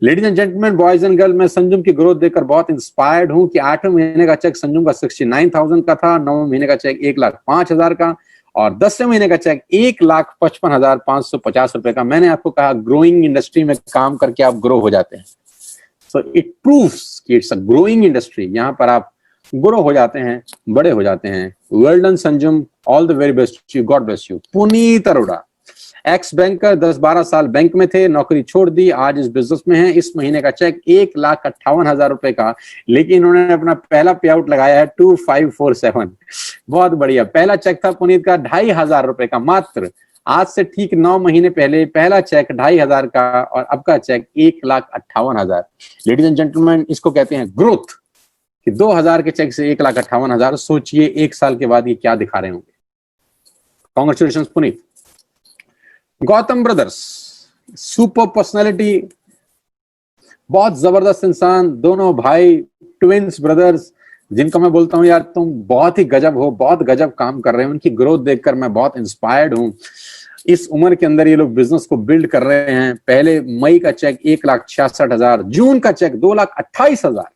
Ladies and gentleman, boys and girl, मैं संजुम की ग्रोथ देखकर बहुत इंस्पायर्ड हूं कि 8वें महीने का चेक संजुम का 69,000 का था, 9वें महीने का चेक 1,05,000 का, और 10वें महीने का चेक 1,55,550 रुपए का। मैंने आपको कहा ग्रोइंग इंडस्ट्री में काम करके आप ग्रो हो जाते हैं। सो इट प्रूव्स कि इट्स अ ग्रोइंग इंडस्ट्री। यहां पर आप ग्रो हो जाते हैं, बड़े हो जाते हैं। Well done Sanjum, all the very best you, God bless you. Puneet Arora, ex banker, 10-12 साल बैंक में थे, नौकरी छोड़ दी, आज इस बिजनेस में है। इस महीने का चेक 1,58,000 रुपए का, लेकिन उन्होंने अपना पहला पे आउट लगाया है 2,547। बहुत बढ़िया। पहला चेक था पुनीत का 2,500 रुपए का मात्र। आज से ठीक 9 महीने पहले पहला चेक 2,500 का, और अब का चेक 1,58,000। लेडीज एंड जेंटलमैन, इसको कहते हैं ग्रोथ, कि 2,000 के चेक से 1,58,000। सोचिए 1 साल के बाद ये क्या दिखा रहे होंगे। Congratulation Puneet. Gautam brothers, super personality, बहुत जबरदस्त इंसान, दोनों भाई ट्विंस ब्रदर्स, जिनको मैं बोलता हूं यार तुम बहुत ही गजब हो, बहुत गजब काम कर रहे हो। उनकी ग्रोथ देखकर मैं बहुत इंस्पायर्ड हूं। इस उम्र के अंदर ये लोग बिजनेस को बिल्ड कर रहे हैं। पहले मई का चेक 1,66,000, जून का चेक 2,28,000।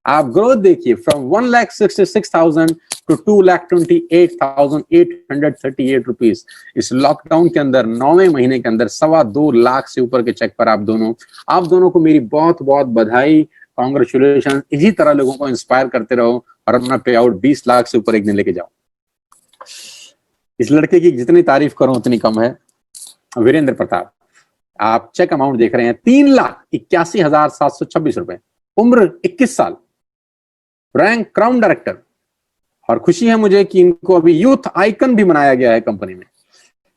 आप ग्रोथ देखिए, फ्रॉम 1,66,000 टू 2,28,838 रुपीज। इस लॉकडाउन के अंदर 9वें महीने के अंदर 2.25 लाख से ऊपर के चेक पर आप दोनों को मेरी बहुत बहुत बधाई, कॉन्ग्रेचुलेशन। इसी तरह लोगों को इंस्पायर करते रहो और अपना पे आउट 20 लाख से ऊपर एक दिन लेके जाओ। इस लड़के की जितनी तारीफ करूं उतनी कम है। वीरेंद्र प्रताप, आप चेक अमाउंट देख रहे हैं 3,81,726 रुपए, उम्र 21 साल, रैंक क्राउन डायरेक्टर। और खुशी है मुझे कि इनको अभी यूथ आइकन भी बनाया गया है कंपनी में।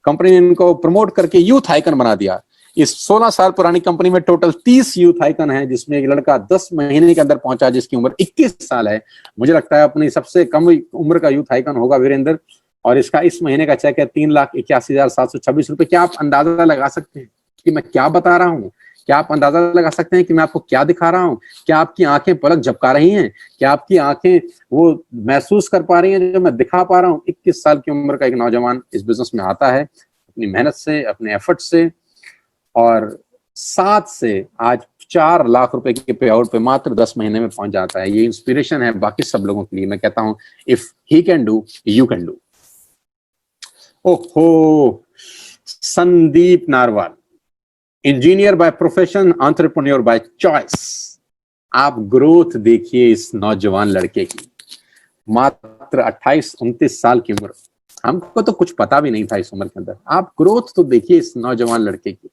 कंपनी ने इनको प्रमोट करके यूथ आइकन बना दिया। इस 16 साल पुरानी कंपनी में टोटल 30 यूथ आइकन है, जिसमें एक लड़का 10 महीने के अंदर पहुंचा जिसकी उम्र 21 साल है। मुझे लगता है अपनी सबसे कम उम्र का यूथ आइकन होगा वीरेंद्र। और इसका इस महीने का चेक है 3,81,726 रुपए। क्या आप अंदाजा लगा सकते हैं कि मैं क्या बता रहा हूं? क्या आप अंदाजा लगा सकते हैं कि मैं आपको क्या दिखा रहा हूं? क्या आपकी आंखें पलक झपका रही हैं? क्या आपकी आंखें वो महसूस कर पा रही हैं जो मैं दिखा पा रहा हूं? 21 साल की उम्र का एक नौजवान इस बिजनेस में आता है अपनी मेहनत से, अपने एफर्ट से, और 7 से आज 4 लाख रुपए के पे आउट पे मात्र 10 महीने में पहुंच जाता है। ये इंस्पिरेशन है बाकी सब लोगों के लिए। मैं कहता हूं if he can do, you can do. ओहो, Sandeep Narwal, engineer by profession, entrepreneur by choice. आप ग्रोथ देखिए इस नौजवान लड़के की, मात्र 28-29 साल की उम्र। हमको तो कुछ पता भी नहीं था इस उम्र के अंदर। आप ग्रोथ तो देखिए इस नौजवान लड़के की।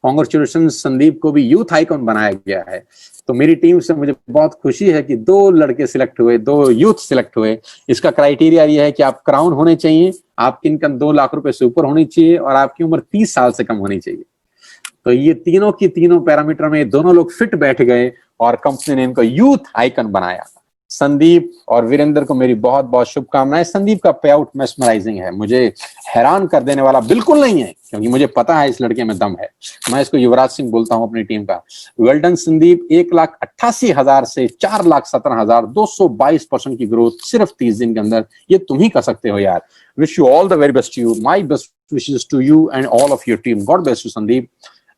कांग्रेचुलेशन, संदीप को भी यूथ आइकन बनाया गया है। तो मेरी टीम से मुझे बहुत खुशी है कि 2 लड़के सिलेक्ट हुए, 2 यूथ सिलेक्ट हुए। इसका क्राइटेरिया ये है कि आप क्राउन होने चाहिए, आपकी इनकम 2 लाख रुपए से ऊपर होनी चाहिए, और आपकी उम्र 30 साल से कम होनी चाहिए। तो ये तीनों की तीनों पैरामीटर में दोनों लोग फिट बैठ गए और कंपनी ने इनको यूथ आइकन बनाया। संदीप और वीरेंद्र को मेरी बहुत बहुत शुभकामनाएं। संदीप का पे आउट मेस्मराइजिंग है, मुझे हैरान कर देने वाला बिल्कुल नहीं है, क्योंकि मुझे पता है इस लड़के में दम है। मैं इसको युवराज सिंह बोलता हूं अपनी टीम का। Well done Sandeep. 1,88,000 से 4,17,000, 222% की ग्रोथ सिर्फ 30 दिन के अंदर। ये तुम ही कर सकते हो यार। Wish you all the very best you, my best wishes to you and all of your team. God bless you Sandeep.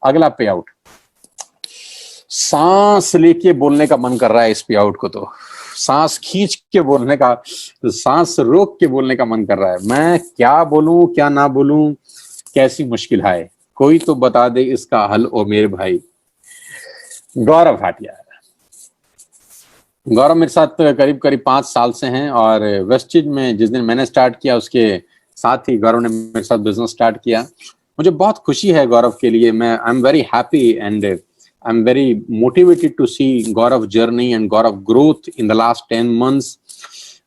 अगला पे आउट, सांस लेके बोलने का मन कर रहा है इस पे आउट को, तो सांस खींच के बोलने का, सांस रोक के बोलने का मन कर रहा है। मैं क्या बोलूं क्या ना बोलूं, कैसी मुश्किल है, कोई तो बता दे इसका हल ओ मेरे भाई। गौरव भाटिया। गौरव मेरे साथ करीब करीब 5 साल से हैं, और वेस्टेज में जिस दिन मैंने स्टार्ट किया उसके साथ ही गौरव ने मेरे साथ बिजनेस स्टार्ट किया। मुझे बहुत खुशी है गौरव के लिए। मैं I am very happy and I'm very motivated to see Gaurav journey and Gaurav growth in the last 10 months.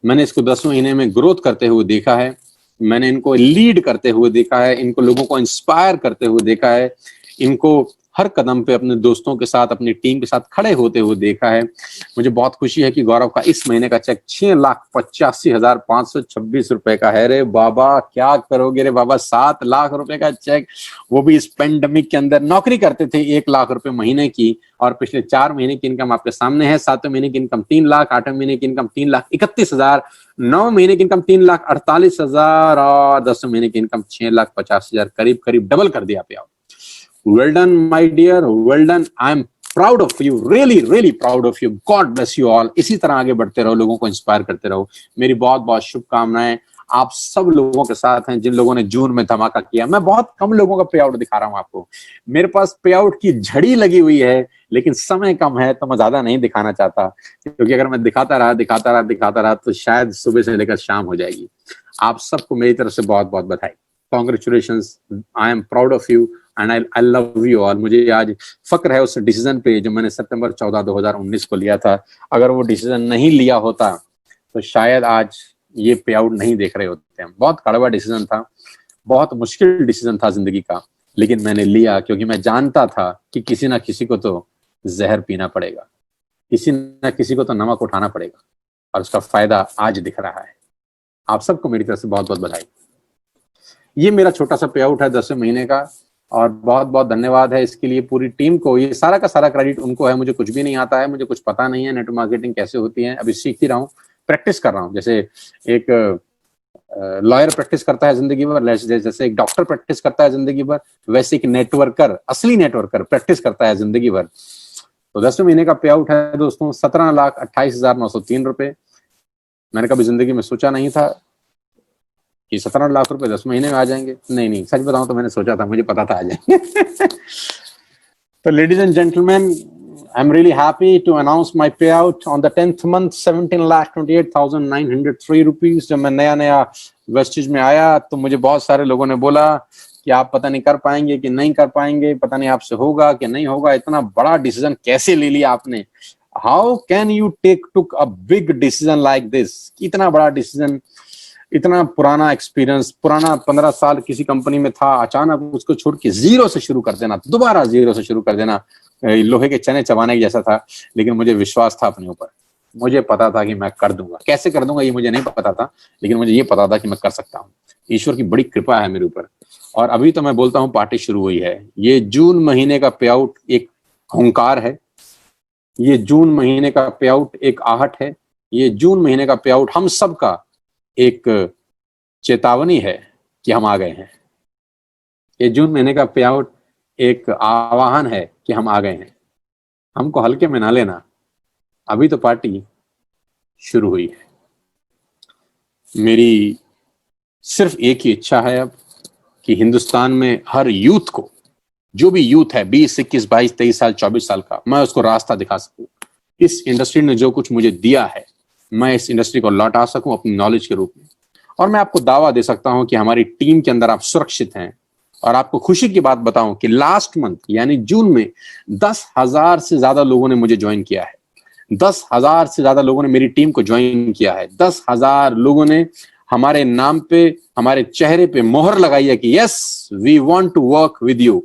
मैंने इसको 10 महीने में ग्रोथ करते हुए देखा है, मैंने इनको लीड करते हुए देखा है, इनको लोगों को इंस्पायर करते हुए देखा है, इनको हर कदम पे अपने दोस्तों के साथ, अपनी टीम के साथ खड़े होते हुए देखा है। मुझे बहुत खुशी है कि गौरव का इस महीने का चेक 6,85,526 रुपए का है। रे बाबा क्या करोगे रे बाबा, 7 लाख रुपए का चेक, वो भी इस पेंडेमिक के अंदर। नौकरी करते थे 1 लाख रुपए महीने की, और पिछले 4 महीने की इनकम आपके सामने है। 7वें महीने की इनकम 3 लाख, 8वें महीने की इनकम 3,31,000, 9वें महीने की इनकम 3,48,000, और 10वें महीने की इनकम 6,50,000, करीब करीब डबल कर दिया पे। Well done, my dear. Well done. I'm proud of you. Really, really proud of you. God bless you all. इसी तरह आगे बढ़ते रहो, लोगों को इंस्पायर करते रहो। मेरी बहुत बहुत शुभकामनाएं आप सब लोगों के साथ हैं जिन लोगों ने जून में धमाका किया। मैं बहुत कम लोगों का पे आउट दिखा रहा हूं आपको। मेरे पास पे आउट की झड़ी लगी हुई है, लेकिन समय कम है तो मैं ज्यादा नहीं दिखाना चाहता, क्योंकि अगर मैं दिखाता रहा तो शायद सुबह से लेकर शाम हो जाएगी। आप सबको मेरी तरफ से बहुत बहुत बधाई। Congratulations, I am proud of you and I love you all. मुझे आज फक्र है उस डिसीजन पे जो मैंने सितंबर 14, 2019 को लिया था। अगर वो डिसीजन नहीं लिया होता तो शायद आज ये पे आउट नहीं देख रहे होते हैं। बहुत कड़वा डिसीजन था, बहुत मुश्किल डिसीजन था जिंदगी का, लेकिन मैंने लिया क्योंकि मैं जानता था कि किसी ना किसी को तो जहर पीना पड़ेगा, किसी ना किसी को तो नमक उठाना पड़ेगा, और उसका फायदा आज दिख रहा है। आप सबको मेरी तरफ से बहुत बहुत बधाई। ये मेरा छोटा सा पे आउट है 10वें महीने का, और बहुत बहुत धन्यवाद है इसके लिए पूरी टीम को। ये सारा का सारा क्रेडिट उनको है। मुझे कुछ भी नहीं आता है, मुझे कुछ पता नहीं है नेटवर्क मार्केटिंग कैसे होती है, अभी सीख ही रहा हूँ, प्रैक्टिस कर रहा हूँ। जैसे एक लॉयर प्रैक्टिस करता है जिंदगी भर, जैसे एक डॉक्टर प्रैक्टिस करता है जिंदगी भर, वैसे एक नेटवर्कर, असली नेटवर्कर प्रैक्टिस करता है जिंदगी भर। तो 10वें महीने का पे आउट है दोस्तों 17,28,903 रुपए। मैंने कभी जिंदगी में सोचा नहीं था कि 17 लाख रुपए 10 महीने में आ जाएंगे। नहीं, सच बताऊं तो मैंने सोचा था, मुझे पता था आ जाएंगे। तो ladies and gentleman, I am really happy to announce my payout on the 10th month, 17,28,903 rupees. जब मैं नया वेस्टेज में आया तो मुझे बहुत सारे लोगों ने बोला कि आप पता नहीं कर पाएंगे कि नहीं कर पाएंगे, पता नहीं आपसे होगा कि नहीं होगा, इतना बड़ा डिसीजन कैसे ले लिया आपने, how can you took a big decision like this. इतना बड़ा डिसीजन, इतना पुराना एक्सपीरियंस, पुराना 15 साल किसी कंपनी में था, अचानक उसको छोड़ के जीरो से शुरू कर देना, दोबारा जीरो से शुरू कर देना, लोहे के चने चबाने के जैसा था। लेकिन मुझे विश्वास था अपने ऊपर, मुझे पता था कि मैं कर दूंगा। कैसे कर दूंगा ये मुझे नहीं पता था, लेकिन मुझे ये पता था कि मैं कर सकता हूँ। ईश्वर की बड़ी कृपा है मेरे ऊपर। और अभी तो मैं बोलता हूँ पार्टी शुरू हुई है। ये जून महीने का पे आउट एक हुंकार है, ये जून महीने का पे आउट एक आहट है, ये जून महीने का पे आउट हम सब का एक चेतावनी है कि हम आ गए हैं। ये जून महीने का पे आउट एक आह्वान है कि हम आ गए हैं। हमको हल्के में ना लेना, अभी तो पार्टी शुरू हुई है। मेरी सिर्फ एक ही इच्छा है अब कि हिंदुस्तान में हर यूथ को, जो भी यूथ है 20, 21, 22, 23 साल, 24 साल का, मैं उसको रास्ता दिखा सकूं। इस इंडस्ट्री ने जो कुछ मुझे दिया है, मैं इस इंडस्ट्री को लौटा सकूं अपनी नॉलेज के रूप में। और मैं आपको दावा दे सकता हूं कि हमारी टीम के अंदर आप सुरक्षित हैं। और आपको खुशी की बात बताऊं कि लास्ट मंथ यानी जून में 10,000 से ज्यादा लोगों ने मुझे ज्वाइन किया है। 10,000 से ज्यादा लोगों ने मेरी टीम को ज्वाइन किया है। 10,000 लोगों ने हमारे नाम पे, हमारे चेहरे पे मोहर लगाई है कि yes we want to work with you.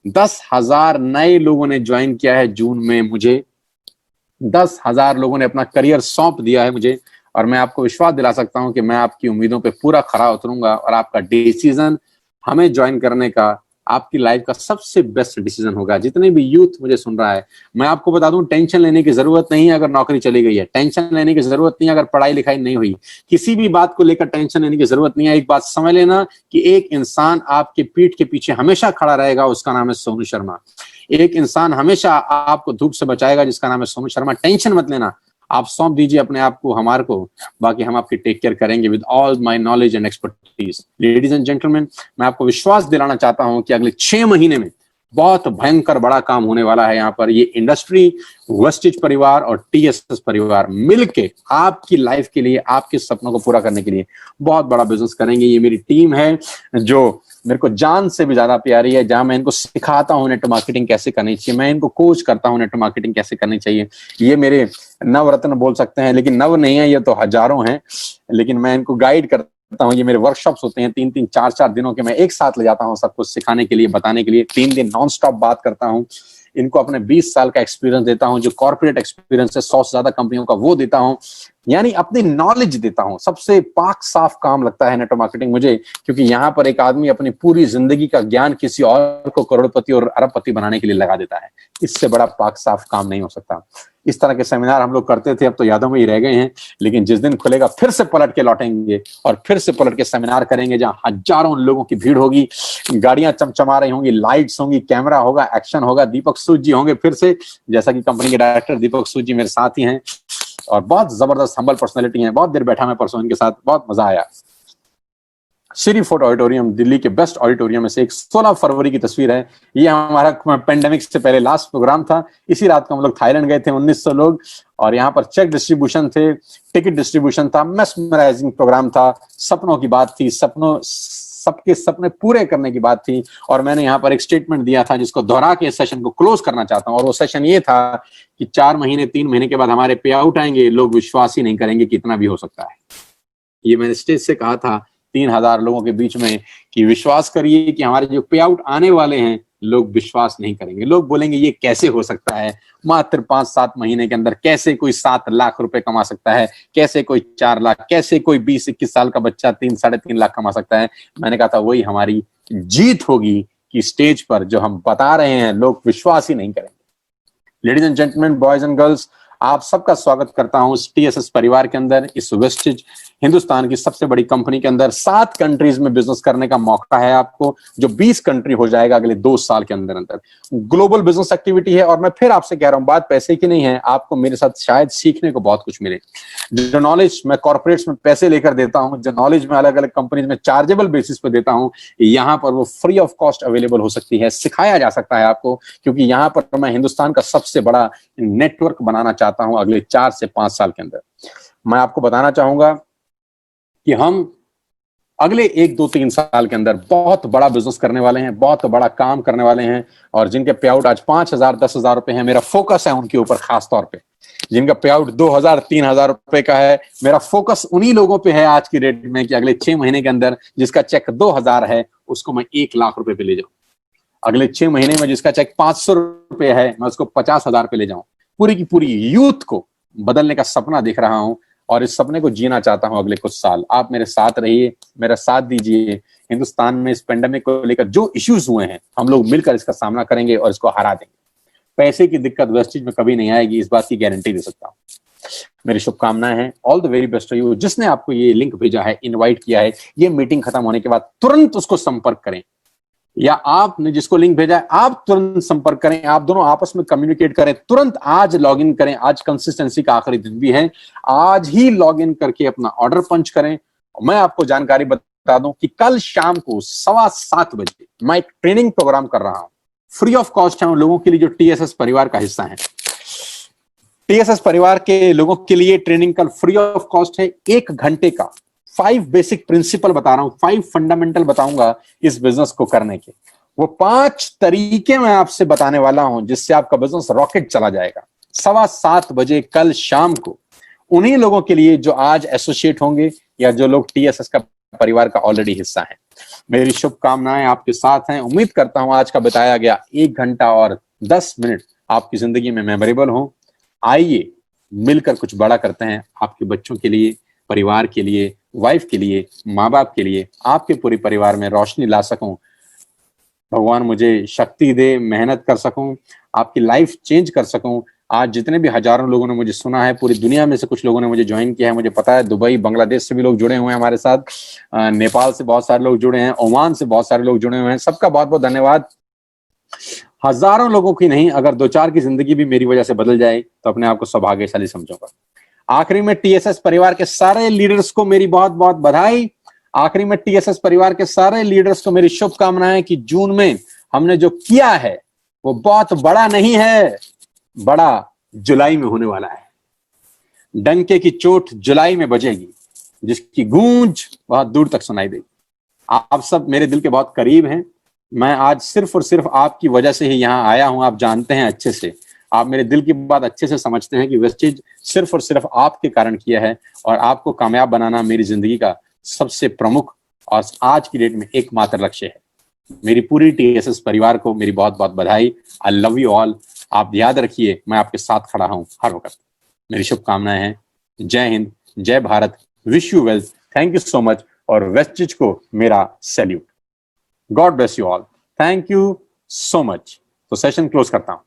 10,000 नए लोगों ने ज्वाइन किया है जून में मुझे, 10,000 लोगों ने अपना करियर सौंप दिया है मुझे, और मैं आपको विश्वास दिला सकता हूं कि मैं आपकी उम्मीदों पे पूरा खरा उतरूंगा, और आपका डिसीजन हमें ज्वाइन करने का आपकी लाइफ का सबसे बेस्ट डिसीजन होगा। जितने भी यूथ मुझे सुन रहा है, मैं आपको बता दूं, टेंशन लेने की जरूरत नहीं है अगर नौकरी चली गई है, टेंशन लेने की जरूरत नहीं है अगर पढ़ाई लिखाई नहीं हुई, किसी भी बात को लेकर टेंशन लेने की जरूरत नहीं है। एक बात समझ लेना कि एक इंसान आपके पीठ के पीछे हमेशा खड़ा रहेगा, उसका नाम है सोनू शर्मा। एक इंसान हमेशा आपको धूप से बचाएगा, जिसका नाम है सोनू शर्मा। टेंशन मत लेना, आप सौंप दीजिए अपने आप को हमारे को, बाकी हम आपकी टेक केयर करेंगे with all my knowledge and expertise. Ladies and gentleman, मैं आपको विश्वास दिलाना चाहता हूं कि अगले 6 महीने में बहुत भयंकर बड़ा काम होने वाला है। यहाँ पर ये इंडस्ट्री, वेस्टिज परिवार और टीएसएस परिवार मिलके आपकी लाइफ के लिए, आपके सपनों को पूरा करने के लिए बहुत बड़ा बिजनेस करेंगे। ये मेरी टीम है जो मेरे को जान से भी ज्यादा प्यारी है, जहां मैं इनको सिखाता हूं नेट मार्केटिंग कैसे करनी चाहिए, मैं इनको कोच करता हूं नेट मार्केटिंग कैसे करनी चाहिए। ये मेरे नवरत्न बोल सकते हैं, लेकिन नव नहीं है, ये तो हजारों हैं, लेकिन मैं इनको गाइड करता हूँ। ये मेरे वर्कशॉप्स होते हैं 3-3, 4-4 दिनों के, मैं एक साथ ले जाता हूँ सब कुछ सिखाने के लिए, बताने के लिए। 3 दिन नॉन स्टॉप बात करता हूँ, इनको अपने 20 साल का एक्सपीरियंस देता हूं, जो कॉर्पोरेट एक्सपीरियंस है 100 से ज्यादा कंपनियों का, वो देता हूं, यानी अपनी नॉलेज देता हूं। सबसे पाक साफ काम लगता है नेटवर्क मार्केटिंग मुझे, क्योंकि यहां पर एक आदमी अपनी पूरी जिंदगी का ज्ञान किसी और को करोड़पति और अरबपति बनाने के लिए लगा देता है। इससे बड़ा पाक साफ काम नहीं हो सकता। इस तरह के सेमिनार हम लोग करते थे, अब तो यादों में ही रह गए हैं, लेकिन जिस दिन खुलेगा फिर से पलट के लौटेंगे और फिर से पलट के सेमिनार करेंगे, जहां हजारों लोगों की भीड़ होगी, गाड़ियां चमचमा रही होंगी, लाइट्स होंगी, कैमरा होगा, एक्शन होगा, दीपक सूद जी होंगे फिर से, जैसा कि कंपनी के डायरेक्टर दीपक सूद जी मेरे साथ ही हैं और बहुत जबरदस्त हम्बल पर्सनैलिटी हैं। बहुत देर बैठा मैं परसों इनके साथ, बहुत मजा आया। श्री फोर्ट ऑडिटोरियम दिल्ली के बेस्ट ऑडिटोरियम में से एक, 16 फरवरी की तस्वीर है। ये हमारा पेंडेमिक से पहले लास्ट प्रोग्राम था। इसी रात को हम लोग थाईलैंड गए थे, 1900 लोग, और यहाँ पर चेक डिस्ट्रीब्यूशन थे, टिकट डिस्ट्रीब्यूशन था, मेस्मराइजिंग प्रोग्राम था, सपनों की बात थी, सबके सपने पूरे करने की बात थी। और मैंने यहाँ पर एक स्टेटमेंट दिया था जिसको दोहरा के इस सेशन को क्लोज करना चाहता हूँ, और वो सेशन ये था कि 4 महीने 3 महीने के बाद हमारे पे आउट आएंगे, लोग विश्वास ही नहीं करेंगे कि इतना भी हो सकता है। ये मैंने स्टेज से कहा था 3,000 लोगों के बीच में कि विश्वास करिए कि हमारे जो पे आउट आने वाले हैं, लोग विश्वास नहीं करेंगे। लोग बोलेंगे ये कैसे हो सकता है, मात्र 5-7 महीने के अंदर कैसे कोई 7 लाख रुपए कमा सकता है, कैसे कोई 4 लाख, कैसे कोई 20-21 साल का बच्चा 3-3.5 लाख कमा सकता है। मैंने कहा था वही हमारी जीत होगी कि स्टेज पर जो हम बता रहे हैं लोग विश्वास ही नहीं करेंगे। Ladies and gentleman, boys and girls, आप सबका स्वागत करता हूं इस टीएसएस परिवार के अंदर, इस वेस्टिज हिंदुस्तान की सबसे बड़ी कंपनी के अंदर। 7 कंट्रीज में बिजनेस करने का मौका है आपको, जो 20 कंट्री हो जाएगा अगले 2 साल के अंदर अंदर। ग्लोबल बिजनेस एक्टिविटी है, और मैं फिर आपसे कह रहा हूं, बात पैसे की नहीं है, आपको मेरे साथ शायद सीखने को बहुत कुछ मिले। जो नॉलेज मैं कॉर्पोरेट्स में पैसे लेकर देता हूं, जो नॉलेज मैं अलग अलग कंपनीज में चार्जेबल बेसिस पे देता हूं, यहां पर वो फ्री ऑफ कॉस्ट अवेलेबल हो सकती है, सिखाया जा सकता है आपको, क्योंकि यहां पर मैं हिंदुस्तान का सबसे बड़ा नेटवर्क बनाना चाहता हूं अगले 4 से 5 साल के अंदर। मैं आपको बताना चाहूंगा कि हम अगले 1-2-3 साल के अंदर बहुत बड़ा बिजनेस करने वाले हैं, बहुत बड़ा काम करने वाले हैं, और जिनके पे आउट आज 5,000 10,000 रुपए हैं, मेरा फोकस है उनके ऊपर खास तौर पे। जिनका पे आउट 2,000 3,000 रुपए का है, मेरा फोकस उन्हीं लोगों पे है आज की डेट में कि अगले 6 महीने के अंदर जिसका चेक 2,000 है उसको मैं 1 लाख रुपए पे ले जाऊं। अगले 6 महीने में जिसका चेक 500 रुपए है, मैं उसको 50,000 पे ले जाऊं। पूरी की पूरी यूथ को बदलने का सपना देख रहा हूं, और इस सपने को जीना चाहता हूं अगले कुछ साल। आप मेरे साथ रहिए, मेरा साथ दीजिए। हिंदुस्तान में इस पेंडेमिक को लेकर जो इश्यूज हुए हैं, हम लोग मिलकर इसका सामना करेंगे और इसको हरा देंगे। पैसे की दिक्कत वेस्टिज में कभी नहीं आएगी, इस बात की गारंटी दे सकता हूं। मेरी शुभकामनाएं हैं, all the very best to you. जिसने आपको ये लिंक भेजा है, इनवाइट किया है, ये मीटिंग खत्म होने के बाद तुरंत उसको संपर्क करें, या आपने जिसको लिंक भेजा है आप तुरंत संपर्क करें, आप दोनों आपस में कम्युनिकेट करें, तुरंत आज लॉगिन करें। आज कंसिस्टेंसी का आखिरी दिन भी है, आज ही लॉगिन करके अपना ऑर्डर पंच करें। मैं आपको जानकारी बता दूं कि कल शाम को 7:15 बजे मैं एक ट्रेनिंग प्रोग्राम कर रहा हूं, फ्री ऑफ कॉस्ट है उन लोगों के लिए जो टीएसएस परिवार का हिस्सा है। टीएसएस परिवार के लोगों के लिए ट्रेनिंग कल फ्री ऑफ कॉस्ट है, 1 घंटे का। 5 बेसिक प्रिंसिपल बता रहा हूं, 5 फंडामेंटल बताऊंगा इस बिजनेस को करने के। वो 5 तरीके मैं आपसे बताने वाला हूं जिससे आपका बिजनेस रॉकेट चला जाएगा। 7:15 बजे कल शाम को, उन्हीं लोगों के लिए जो आज एसोसिएट होंगे या जो लोग टीएसएस का परिवार का ऑलरेडी हिस्सा है। मेरी शुभकामनाएं आपके साथ हैं। उम्मीद करता हूं आज का बताया गया 1 घंटा और 10 मिनट आपकी जिंदगी में मेमोरेबल हो। आइए मिलकर कुछ बड़ा करते हैं, आपके बच्चों के लिए, परिवार के लिए, वाइफ के लिए, माँ बाप के लिए, आपके पूरे परिवार में रोशनी ला सकूं। भगवान मुझे शक्ति दे, मेहनत कर सकूं, आपकी लाइफ चेंज कर सकूं। आज जितने भी हजारों लोगों ने मुझे सुना है, पूरी दुनिया में से कुछ लोगों ने मुझे ज्वाइन किया है, मुझे पता है दुबई, बांग्लादेश से भी लोग जुड़े हुए हैं हमारे साथ, नेपाल से बहुत सारे लोग जुड़े हैं, ओमान से बहुत सारे लोग जुड़े हुए हैं। सबका बहुत बहुत धन्यवाद। हजारों लोगों की नहीं, अगर दो चार की जिंदगी भी मेरी वजह से बदल जाए तो अपने आप को सौभाग्यशाली समझूंगा। आखिरी में टीएसएस परिवार के सारे लीडर्स को मेरी बहुत बहुत बधाई। आखिरी में टीएसएस परिवार के सारे लीडर्स को मेरी शुभकामनाएं कि जून में हमने जो किया है वो बहुत बड़ा नहीं है, बड़ा जुलाई में होने वाला है। डंके की चोट जुलाई में बजेगी, जिसकी गूंज बहुत दूर तक सुनाई देगी। आप सब मेरे दिल के बहुत करीब हैं। मैं आज सिर्फ और सिर्फ आपकी वजह से ही यहाँ आया हूं। आप जानते हैं अच्छे से, आप मेरे दिल की बात अच्छे से समझते हैं कि वेस्टेज सिर्फ और सिर्फ आपके कारण किया है, और आपको कामयाब बनाना मेरी जिंदगी का सबसे प्रमुख और आज की डेट में एकमात्र लक्ष्य है। मेरी पूरी टीएसएस परिवार को मेरी बहुत बहुत बधाई। I love you all. आप याद रखिए, मैं आपके साथ खड़ा हूं हर वक्त। मेरी शुभकामनाएं हैं। जय हिंद, जय Bharat, wish you wealth, thank you so much, और वेस्टेज को मेरा salute. God bless you all, thank you so much. तो सेशन क्लोज करता हूं।